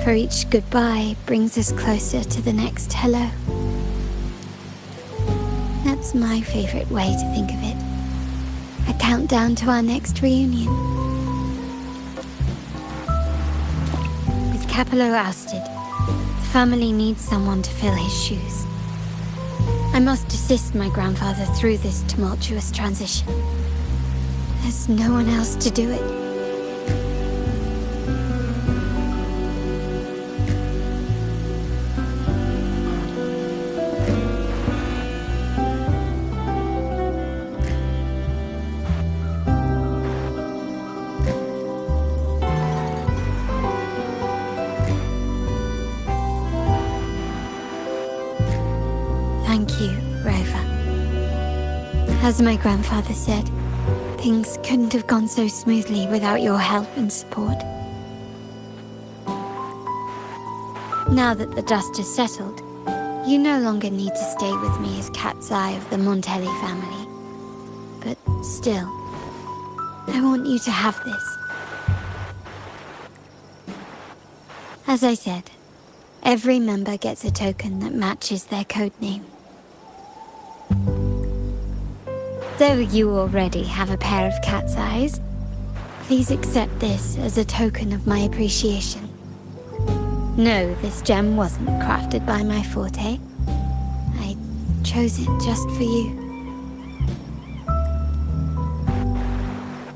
for each goodbye brings us closer to the next hello. That's my favorite way to think of it. A countdown to our next reunion. With Capello ousted, the family needs someone to fill his shoes. I must assist my grandfather through this tumultuous transition. There's no one else to do it. Thank you, Rover. As my grandfather said, things couldn't have gone so smoothly without your help and support. Now that the dust has settled, you no longer need to stay with me as Cat's Eye of the Montelli family. But still, I want you to have this. As I said, every member gets a token that matches their code name. Though you already have a pair of cat's eyes, please accept this as a token of my appreciation. No, this gem wasn't crafted by my forte. I chose it just for you.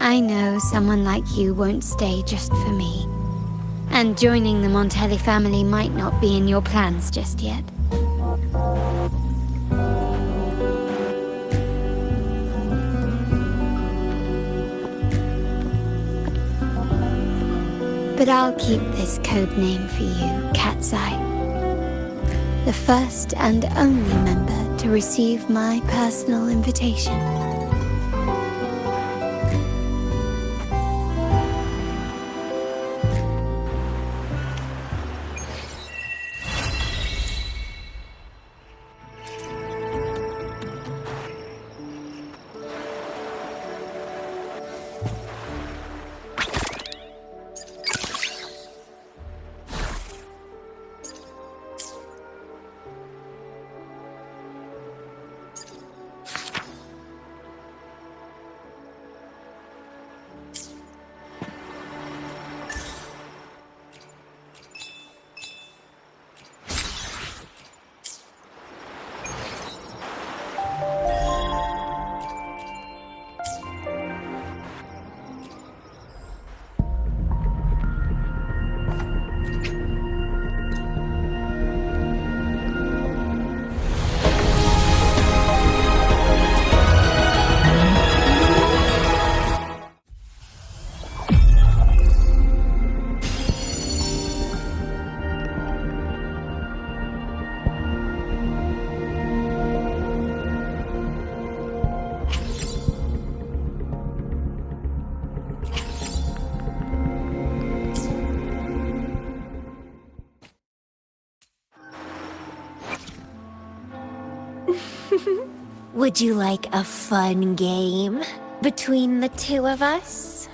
I know someone like you won't stay just for me, and joining the Montelli family might not be in your plans just yet. But I'll keep this code name for you, Cat's Eye. The first and only member to receive my personal invitation. Would you like a fun game between the two of us?